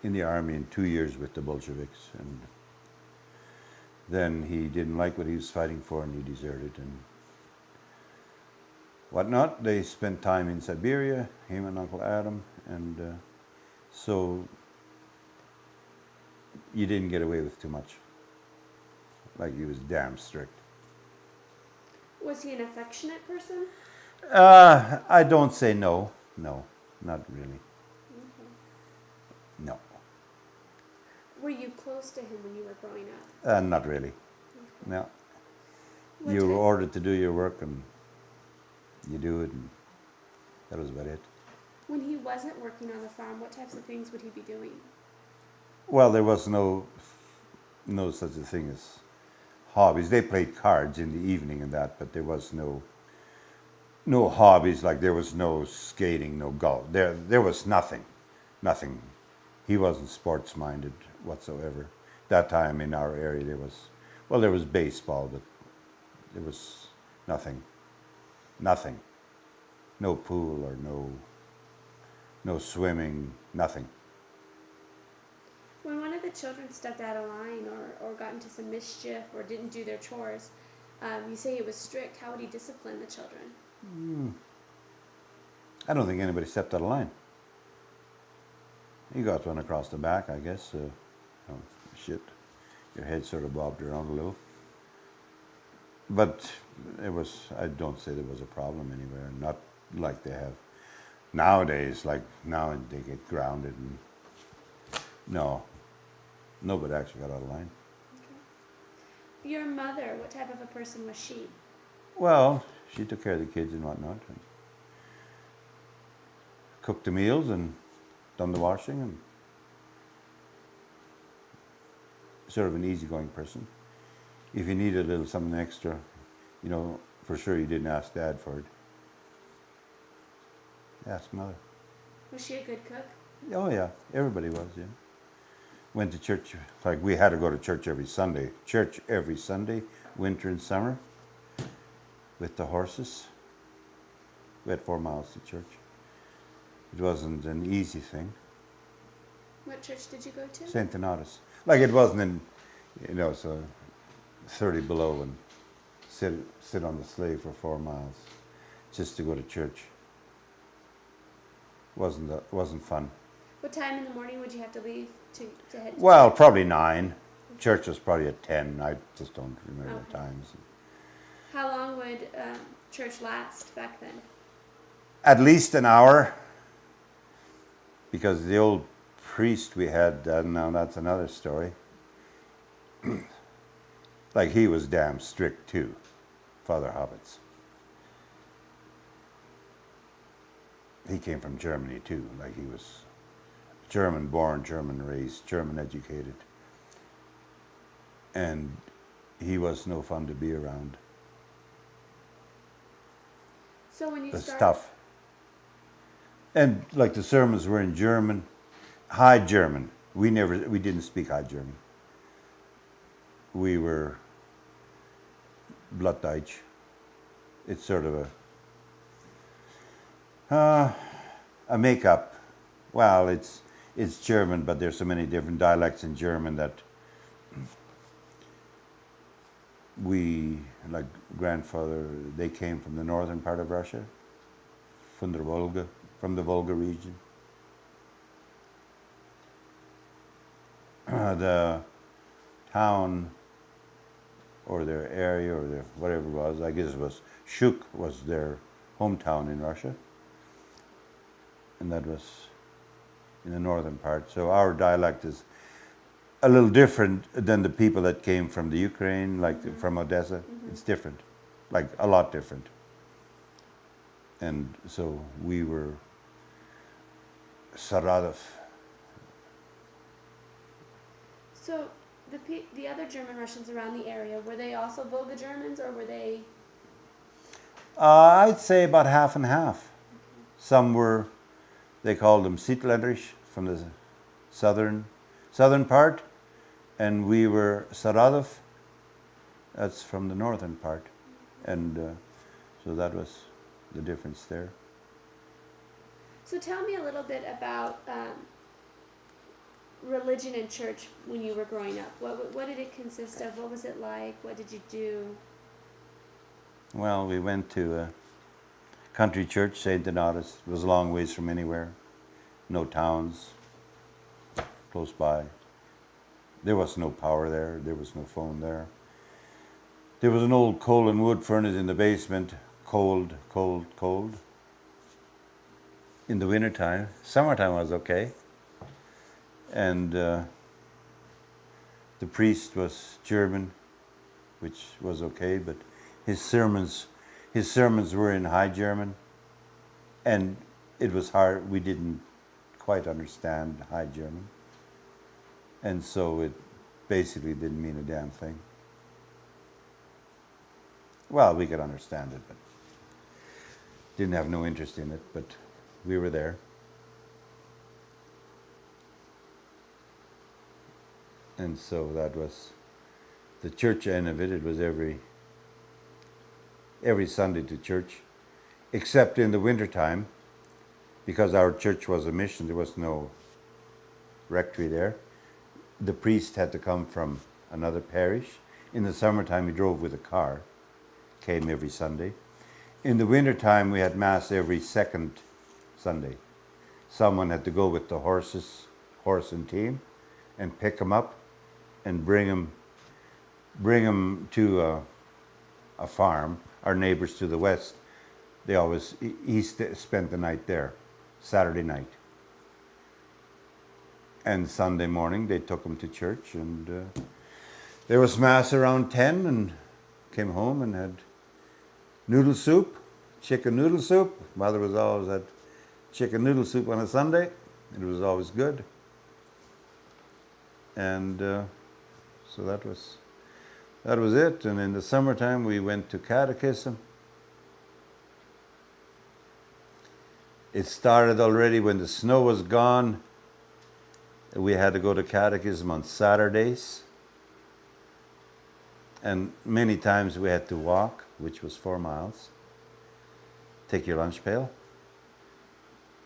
Speaker 2: in the army and 2 years with the Bolsheviks, and then he didn't like what he was fighting for, and he deserted and whatnot. They spent time in Siberia, him and Uncle Adam, and so you didn't get away with too much. Like, he was damn strict.
Speaker 1: Was he an affectionate person?
Speaker 2: I don't say no. No, not really.
Speaker 1: Okay.
Speaker 2: No.
Speaker 1: Were you close to him when you were growing up?
Speaker 2: Not really.
Speaker 1: Okay.
Speaker 2: No.
Speaker 1: What
Speaker 2: You were
Speaker 1: type-
Speaker 2: ordered to do your work, and you do it, and that was about it.
Speaker 1: When he wasn't working on the farm, what types of things would he be doing?
Speaker 2: Well, there was no such a thing as hobbies. They played cards in the evening and that, but there was no no hobbies, like there was no skating, no golf. There was nothing. Nothing. He wasn't sports minded whatsoever. That time in our area there was baseball, but there was nothing. Nothing. No pool or no swimming, nothing.
Speaker 1: When one of the children stepped out of line or got into some mischief or didn't do their chores, you say it was strict. How would he discipline the children?
Speaker 2: I don't think anybody stepped out of line. He got one across the back, I guess. Oh, shit. Your head sort of bobbed around a little. But I don't say there was a problem anywhere. Not like they have nowadays. Like now they get grounded. And no, nobody actually got out of line.
Speaker 1: Okay. Your mother, what type of a person was she?
Speaker 2: Well, she took care of the kids and whatnot. And cooked the meals and done the washing, and sort of an easygoing person. If you needed a little something extra, for sure you didn't ask Dad for it. Ask Mother.
Speaker 1: Was she a good cook?
Speaker 2: Oh yeah, everybody was, yeah. Went to church, like we had to go to church every Sunday. Church every Sunday, winter and summer, with the horses. We had 4 miles to church. It wasn't an easy thing.
Speaker 1: What church did you go to?
Speaker 2: St. Donatus. Like it wasn't so 30 below and sit on the sleigh for 4 miles just to go to church. Wasn't fun.
Speaker 1: What time in the morning would you have to leave to head to
Speaker 2: Well,
Speaker 1: church?
Speaker 2: probably 9. Church was probably at 10. I just don't remember the times.
Speaker 1: How long would church last back then?
Speaker 2: At least an hour. Because the old priest we had, now that's another story. Like he was damn strict too, Father Hobbits. He came from Germany too, like he was German born, German raised, German educated. And he was no fun to be around.
Speaker 1: So when you
Speaker 2: It's
Speaker 1: started,
Speaker 2: tough. And like the sermons were in German, High German. We didn't speak High German. We were Blattdeutsch. It's sort of a makeup. Well, it's German, but there's so many different dialects in German that we, like grandfather, they came from the northern part of Russia, from the Volga region. The town or their area or their whatever it was, I guess it was Shuk was their hometown in Russia. And that was in the northern part. So our dialect is a little different than the people that came from the Ukraine, like from Odessa. It's different, like a lot different. And so we were Saradov.
Speaker 1: So the other German Russians around the area, were they also Volga Germans or were they?
Speaker 2: I'd say about half and half. Some were, they called them Siedlerisch from the southern part, and we were Saradov. That's from the northern part, and so that was the difference there.
Speaker 1: So tell me a little bit about religion and church when you were growing up. What did it consist of? What was it like? What did you do?
Speaker 2: Well, we went to a country church, St. Donatus. It was a long ways from anywhere. No towns close by. There was no power there. There was no phone there. There was an old coal and wood furnace in the basement. Cold, cold, cold. In the wintertime. Summertime was okay. And the priest was German, which was okay, but his sermons were in High German, and it was hard. We didn't quite understand High German, and so it basically didn't mean a damn thing. Well, we could understand it, but Didn't have no interest in it, but we were there. And so that was the church end of it. It was every Sunday to church, except in the wintertime, because our church was a mission. There was no rectory there. The priest had to come from another parish. In the summertime, he drove with a car, came every Sunday. In the wintertime, we had Mass every second Sunday. Someone had to go with the horse and team, and pick them up and bring them to a farm. Our neighbors to the west, he spent the night there, Saturday night. And Sunday morning, they took him to church, and there was Mass around 10, and came home and had noodle soup, chicken noodle soup. Mother was always had chicken noodle soup on a Sunday. It was always good. And so that was it. And in the summertime, we went to catechism. It started already when the snow was gone. We had to go to catechism on Saturdays. And many times we had to walk, which was 4 miles. Take your lunch pail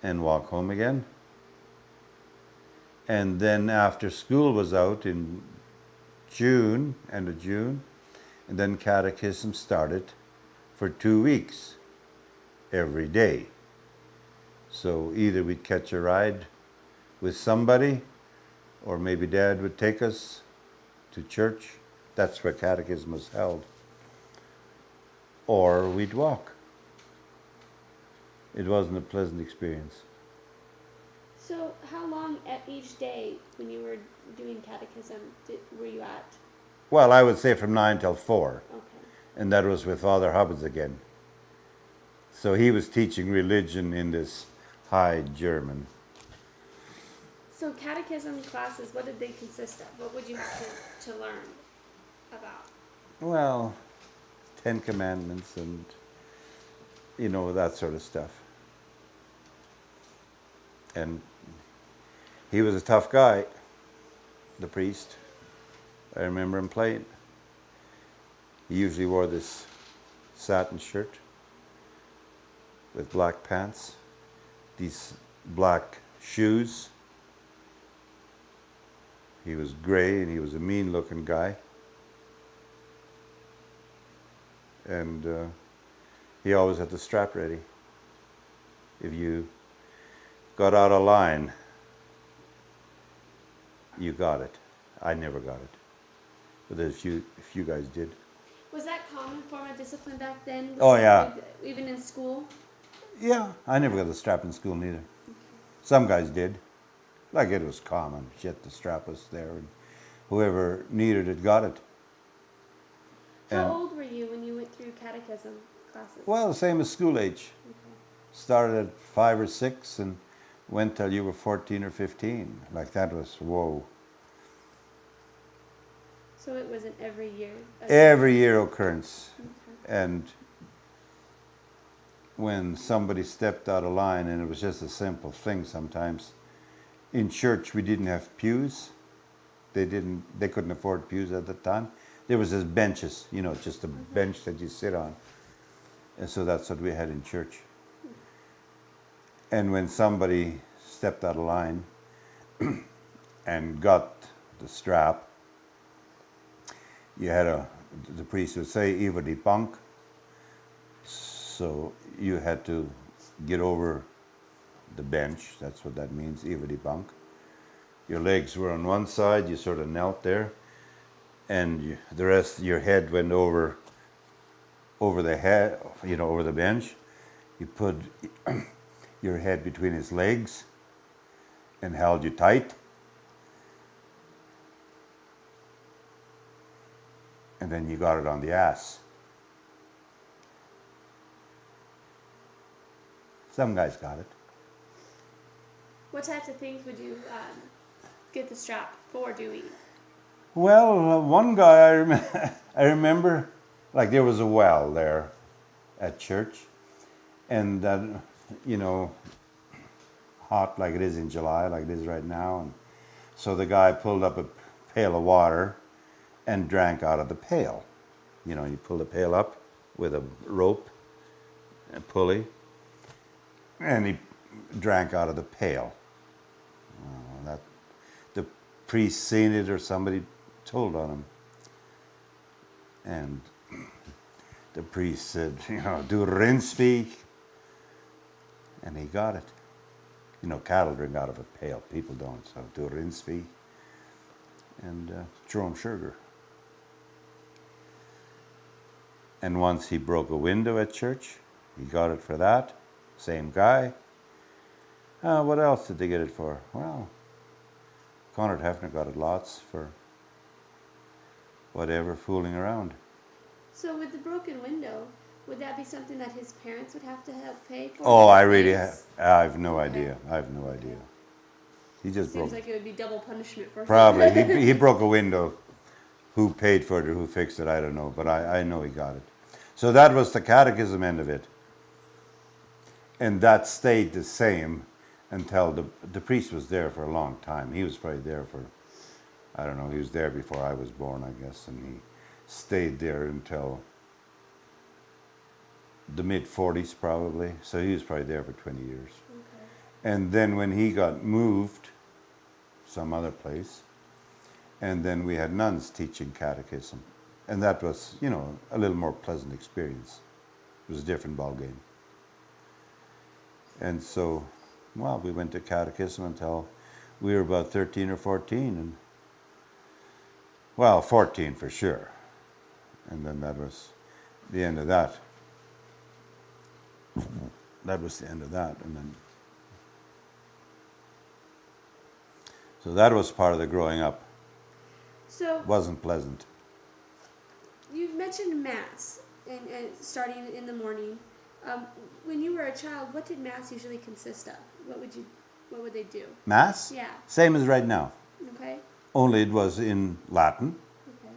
Speaker 2: and walk home again. And then after school was out in June, end of June, and then catechism started for 2 weeks, every day. So either we'd catch a ride with somebody, or maybe Dad would take us to church. That's where catechism was held. Or we'd walk. It wasn't a pleasant experience.
Speaker 1: So how long at each day when you were doing catechism were you at?
Speaker 2: Well, I would say from 9 till 4.
Speaker 1: Okay.
Speaker 2: And that was with Father Hubbins again. So he was teaching religion in this High German.
Speaker 1: So catechism classes, what did they consist of? What would you have to learn about?
Speaker 2: Well, 10 Commandments and, that sort of stuff. And he was a tough guy, the priest. I remember him playing. He usually wore this satin shirt with black pants, these black shoes. He was gray and he was a mean-looking guy. And he always had the strap ready. If you got out of line, you got it. I never got it. But a few guys did.
Speaker 1: Was that common form of discipline back then?
Speaker 2: Oh, yeah.
Speaker 1: Even in school?
Speaker 2: Yeah, I never got the strap in school neither. Okay. Some guys did. Like it was common. Shit, the strap was there, and whoever needed it got it.
Speaker 1: How old were you when you went through catechism classes?
Speaker 2: Well, the same as school age. Okay. Started at 5 or 6 and went till you were 14 or 15. Like that was, whoa.
Speaker 1: So it was an every year?
Speaker 2: Every year occurrence. Okay. And when somebody stepped out of line, and it was just a simple thing sometimes. In church, we didn't have pews. They couldn't afford pews at the time. There was just benches, just a bench that you sit on. And so that's what we had in church. And when somebody stepped out of line and got the strap, the priest would say, "Iva di punk." So you had to get over the bench. That's what that means, "Iva di punk." Your legs were on one side, you sort of knelt there, and the rest, your head went over the head, over the bench. You put your head between his legs and held you tight. And then you got it on the ass. Some guys got it.
Speaker 1: What types of things would you get the strap for doing?
Speaker 2: Well, one guy I remember, like there was a well there at church, and that, you know, hot like it is in July, like it is right now. And so the guy pulled up a pail of water and drank out of the pail. You know, you pull the pail up with a rope, a pulley, and he drank out of the pail. That the priest seen it or somebody told on him, and the priest said, you know, do rinsvig, and he got it. You know, cattle drink out of a pail. People don't, so do rinsvig, and throw him sugar. And once he broke a window at church, he got it for that. Same guy. What else did they get it for? Well, Conrad Hefner got it lots for whatever, fooling around.
Speaker 1: So with the broken window, would that be something that his parents would have to help pay for?
Speaker 2: Oh, I have no idea. I have no idea. He just
Speaker 1: Seems
Speaker 2: broke.
Speaker 1: like it would be double punishment for him.
Speaker 2: Probably. he broke a window. Who paid for it or who fixed it, I don't know. But I know he got it. So that was the catechism end of it. And that stayed the same until the priest was there for a long time. He was probably there for, I don't know, he was there before I was born, I guess. And he stayed there until the mid-40s probably. So he was probably there for 20 years.
Speaker 1: Okay.
Speaker 2: And then when he got moved some other place, and then we had nuns teaching catechism. And that was, you know, a little more pleasant experience. It was a different ball game. And so, well, we went to catechism until we were about 13 or 14. And, well, 14 for sure. And then that was the end of that. That was the end of that. And then, so that was part of the growing up.
Speaker 1: So
Speaker 2: Wasn't pleasant.
Speaker 1: you mentioned Mass and starting in the morning. When you were a child, what did Mass usually consist of? What would they do?
Speaker 2: Mass?
Speaker 1: Yeah.
Speaker 2: Same as right now.
Speaker 1: Okay.
Speaker 2: Only it was in Latin,
Speaker 1: Okay.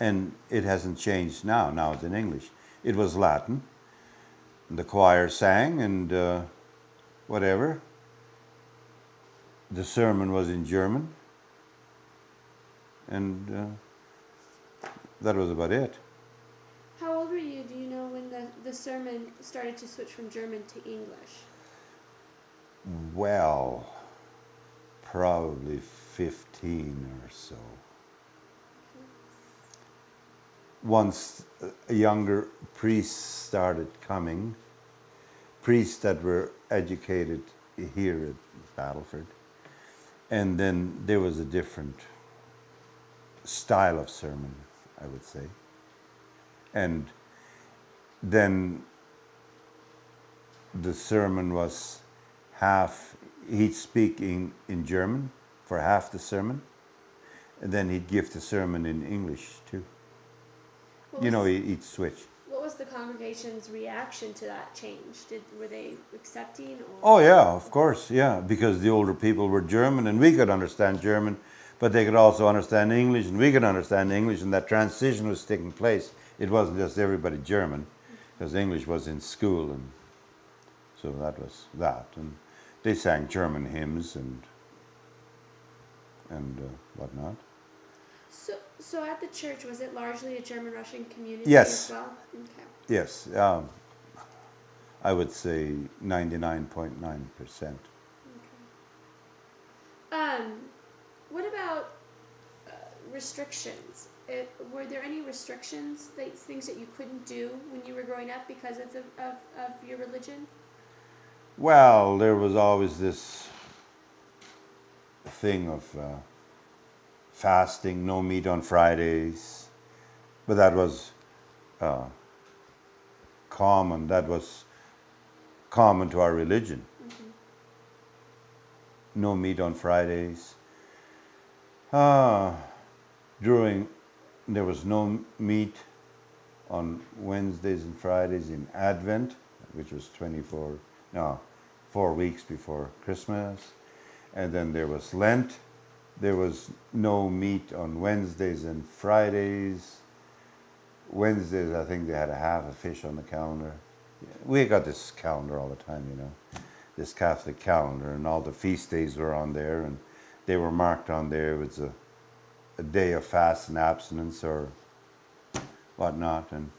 Speaker 2: and it hasn't changed now. Now it's in English. It was Latin. The choir sang and whatever. The sermon was in German. And that was about it.
Speaker 1: How old were you? Do you know when the sermon started to switch from German to English?
Speaker 2: Well, probably 15 or so. Once a younger priests started coming, priests that were educated here at Battleford, and then there was a different style of sermon, I would say. And then the sermon was half, he'd speak in German for half the sermon, and then he'd give the sermon in English too. You know, he'd switch.
Speaker 1: What was the congregation's reaction to that change? Were they accepting? Or?
Speaker 2: Oh yeah, of course, yeah, because the older people were German and we could understand German, but they could also understand English and we could understand English, and that transition was taking place. It wasn't just everybody German, because English was in school, and so that was that. And they sang German hymns and whatnot.
Speaker 1: So at the church, was it largely a German-Russian community
Speaker 2: Yes.
Speaker 1: as well? Okay.
Speaker 2: Yes, I would say 99.9%.
Speaker 1: What about restrictions? Were there any restrictions, things that you couldn't do when you were growing up because of your religion?
Speaker 2: Well, there was always this thing of fasting, no meat on Fridays, but that was common. That was common to our religion.
Speaker 1: Mm-hmm.
Speaker 2: No meat on Fridays. There was no meat on Wednesdays and Fridays in Advent, which was 4 weeks before Christmas. And then there was Lent. There was no meat on Wednesdays and Fridays. Wednesdays, I think they had a half a fish on the calendar. We got this calendar all the time, this Catholic calendar, and all the feast days were on there, and they were marked on there. It was a day of fast and abstinence or whatnot, and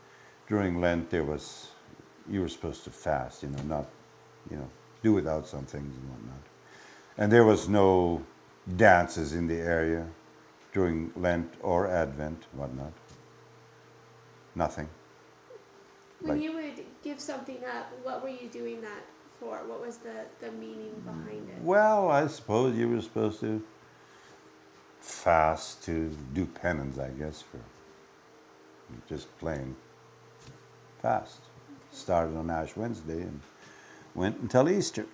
Speaker 2: during Lent you were supposed to fast, not, do without some things and whatnot. And there was no dances in the area during Lent or Advent, whatnot. Nothing.
Speaker 1: When
Speaker 2: Like,
Speaker 1: you would give something up, what were you doing that for? What was the meaning behind it?
Speaker 2: well, I suppose you were supposed to fast to do penance, I guess, for just plain fast. Started on Ash Wednesday and went until Easter.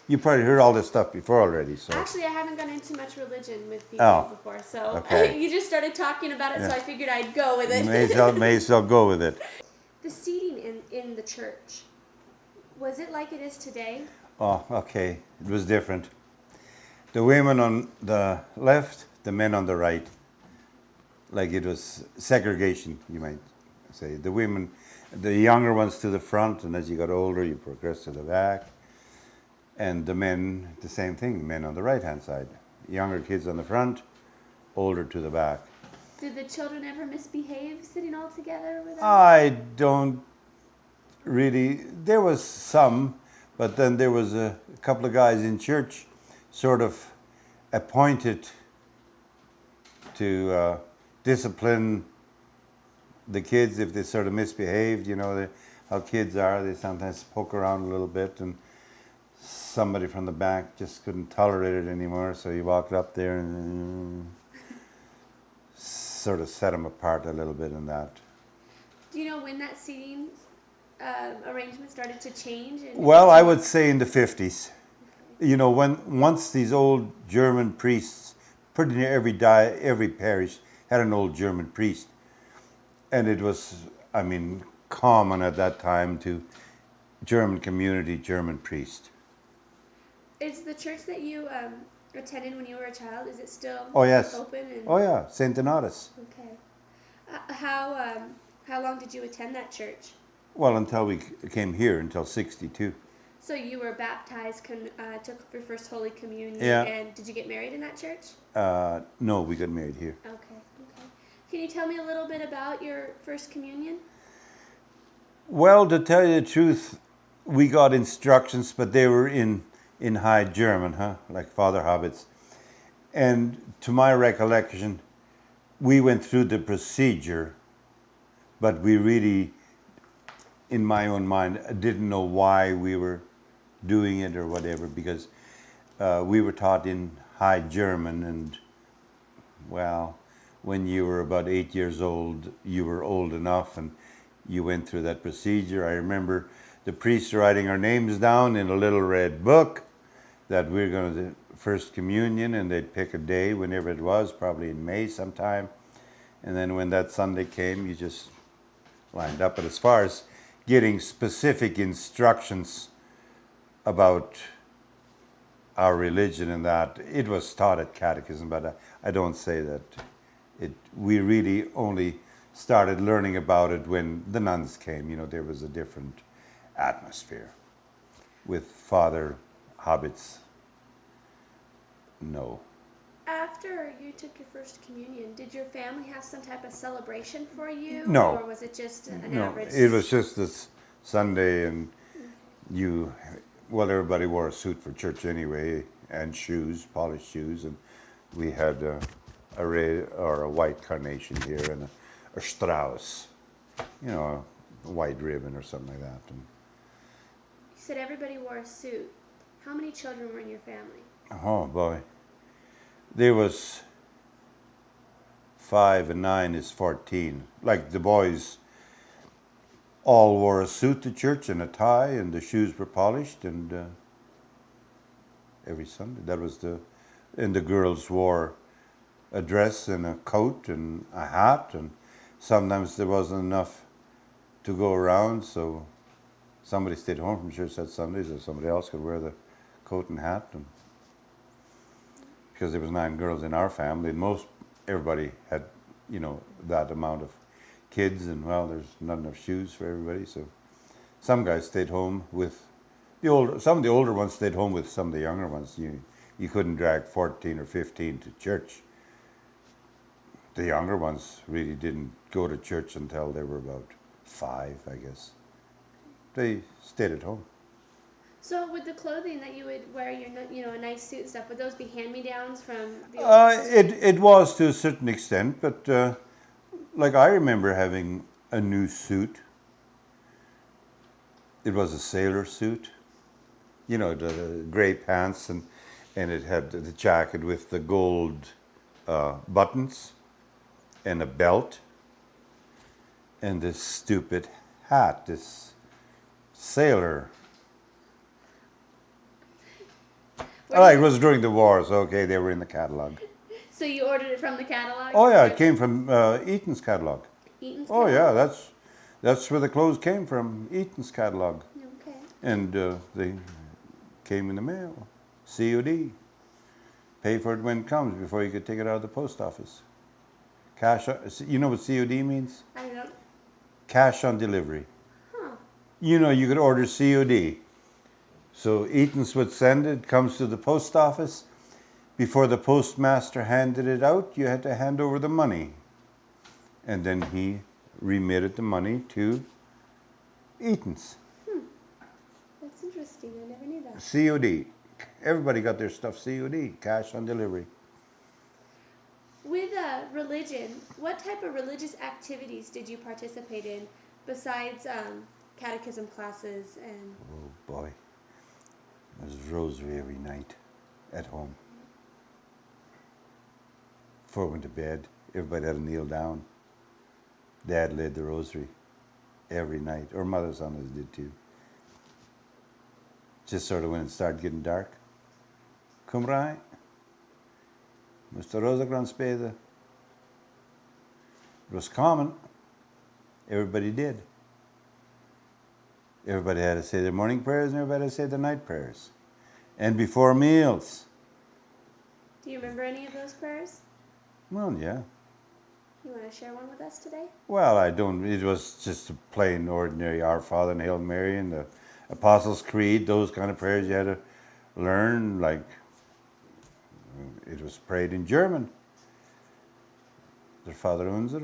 Speaker 2: You probably heard all this stuff before already, so.
Speaker 1: Actually, I haven't gone into much religion with people
Speaker 2: Oh,
Speaker 1: before, so
Speaker 2: okay.
Speaker 1: you just started talking about it, so
Speaker 2: Yeah.
Speaker 1: I figured I'd go with it.
Speaker 2: May as well go with it.
Speaker 1: The seating in the church, was it like it is today?
Speaker 2: Oh, okay. It was different. The women on the left, the men on the right. Like it was segregation, you might say. The women, the younger ones to the front, and as you got older, you progressed to the back. And the men, the same thing, men on the right-hand side. Younger kids on the front, older to the back.
Speaker 1: Did the children ever misbehave sitting all together with us?
Speaker 2: I don't really, there was some, but then there was a couple of guys in church sort of appointed to discipline the kids if they sort of misbehaved. How kids are, they sometimes poke around a little bit, and somebody from the back just couldn't tolerate it anymore, so he walked up there and sort of set them apart a little bit in that.
Speaker 1: Do you know when that seating arrangement started to change?
Speaker 2: Well, I would say in the 50s. Once these old German priests, pretty near every parish had an old German priest. And it was, common at that time to German community, German priest.
Speaker 1: Is the church that you attended when you were a child, is it still
Speaker 2: Oh, yes.
Speaker 1: open?
Speaker 2: Oh, yeah, St. Donatus.
Speaker 1: Okay. How long did you attend that church?
Speaker 2: Well, until we came here, until 62.
Speaker 1: So you were baptized, took your first Holy Communion,
Speaker 2: Yeah.
Speaker 1: and did you get married in that church?
Speaker 2: No, we got married here.
Speaker 1: Okay. Can you tell me a little bit about your first communion?
Speaker 2: Well, to tell you the truth, we got instructions, but they were in High German, like Father Hobbit's. And to my recollection, we went through the procedure, but we really, in my own mind, didn't know why we were doing it or whatever, because we were taught in High German, and, well, when you were about 8 years old, you were old enough, and you went through that procedure. I remember the priest writing our names down in a little red book that we were going to do First Communion, and they'd pick a day, whenever it was, probably in May sometime. And then when that Sunday came, you just lined up. But as far as getting specific instructions about our religion and that, it was taught at catechism, but I don't say that. We really only started learning about it when the nuns came. There was a different atmosphere. With Father Hobbits, no.
Speaker 1: After you took your first communion, did your family have some type of celebration for you?
Speaker 2: No.
Speaker 1: Or was it just an
Speaker 2: No,
Speaker 1: average?
Speaker 2: it was just this Sunday, and everybody wore a suit for church anyway, and shoes, polished shoes, and we had a red or a white carnation here and a Strauss, a white ribbon or something like that. And
Speaker 1: You said everybody wore a suit. How many children were in your family?
Speaker 2: oh boy, there was 5 and 9 is 14. Like the boys all wore a suit to church and a tie, and the shoes were polished, and every Sunday and the girls wore a dress and a coat and a hat, and sometimes there wasn't enough to go around, so somebody stayed home from church that Sunday so somebody else could wear the coat and hat. And because there was 9 girls in our family, and everybody had, that amount of kids, and well, there's not enough shoes for everybody, so Some guys stayed home with some of the older ones stayed home with some of the younger ones. You couldn't drag 14 or 15 to church. The younger ones really didn't go to church until they were about 5, I guess. They stayed at home.
Speaker 1: So with the clothing that you would wear, a nice suit and stuff, would those be hand-me-downs from the old
Speaker 2: It was to a certain extent, but like I remember having a new suit. It was a sailor suit, the gray pants, and it had the jacket with the gold buttons and a belt and this stupid hat, this sailor. It was during the wars. Okay, they were in the catalog.
Speaker 1: So you ordered it from the catalog?
Speaker 2: Oh yeah, it came from Eaton's catalog.
Speaker 1: Eaton's
Speaker 2: Oh
Speaker 1: catalog?
Speaker 2: yeah, that's where the clothes came from, Eaton's catalog.
Speaker 1: Okay.
Speaker 2: And they came in the mail, COD. Pay for it when it comes before you could take it out of the post office. You know what COD means?
Speaker 1: I don't.
Speaker 2: Cash on delivery.
Speaker 1: Huh.
Speaker 2: You could order COD. So Eaton's would send it, comes to the post office. Before the postmaster handed it out, you had to hand over the money. And then he remitted the money to Eaton's.
Speaker 1: That's interesting. I never knew that.
Speaker 2: COD. Everybody got their stuff COD, cash on delivery.
Speaker 1: With religion, what type of religious activities did you participate in besides catechism classes and?
Speaker 2: Oh boy, it was rosary every night at home. Before I went to bed, everybody had to kneel down. Dad led the rosary every night, or mothers on us did too. Just sort of when it started getting dark. Cumrai, Mr. Rosa Gran Speda. It was common. Everybody did. Everybody had to say their morning prayers and everybody had to say their night prayers. And before meals.
Speaker 1: Do you remember any of those prayers?
Speaker 2: Well, yeah.
Speaker 1: You want to share one with us today?
Speaker 2: Well, I don't. It was just a plain, ordinary Our Father and Hail Mary and the Apostles' Creed, those kind of prayers you had to learn. Like, it was prayed in German. Der Vater unser.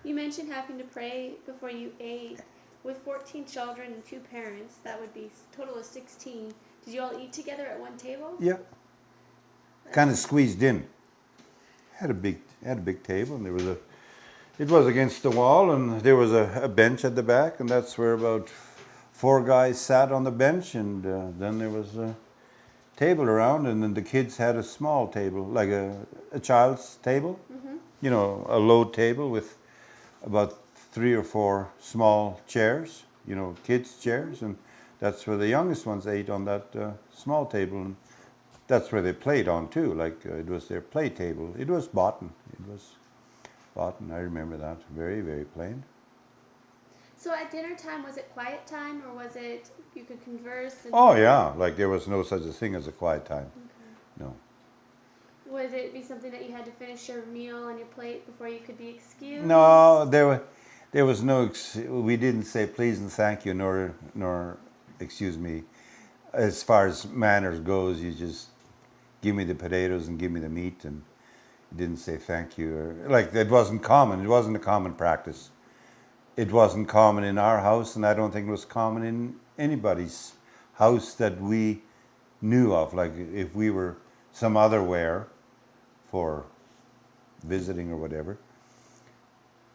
Speaker 1: You mentioned having to pray before you ate. With 14 children and 2 parents, that would be a total of 16. Did you all eat together at one table?
Speaker 2: Yeah. Kind of squeezed in. Had a big table, and it was against the wall, and there was a bench at the back, and that's where about 4 guys sat on the bench, and then there was a table around, and then the kids had a small table, like a child's table, a low table with about 3 or 4 small chairs, kids' chairs, and that's where the youngest ones ate, on that small table, and that's where they played on too. Like it was their play table. It was Botten. I remember that. Very, very plain.
Speaker 1: So at dinner time, was it quiet time, or was it you could converse?
Speaker 2: Oh yeah, like there was no such a thing as a quiet time. Okay. No.
Speaker 1: Would it be something that you had to finish your meal on your plate before you could be excused?
Speaker 2: No, there was no. We didn't say please and thank you, nor excuse me. As far as manners goes, you just give me the potatoes and give me the meat, and you didn't say thank you. Or, like, it wasn't common. It wasn't a common practice. It wasn't common in our house, and I don't think it was common in anybody's house that we knew of. Like if we were some other where for visiting or whatever,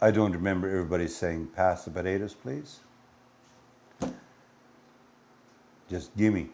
Speaker 2: I don't remember everybody saying, pass the potatoes, please. Just gimme.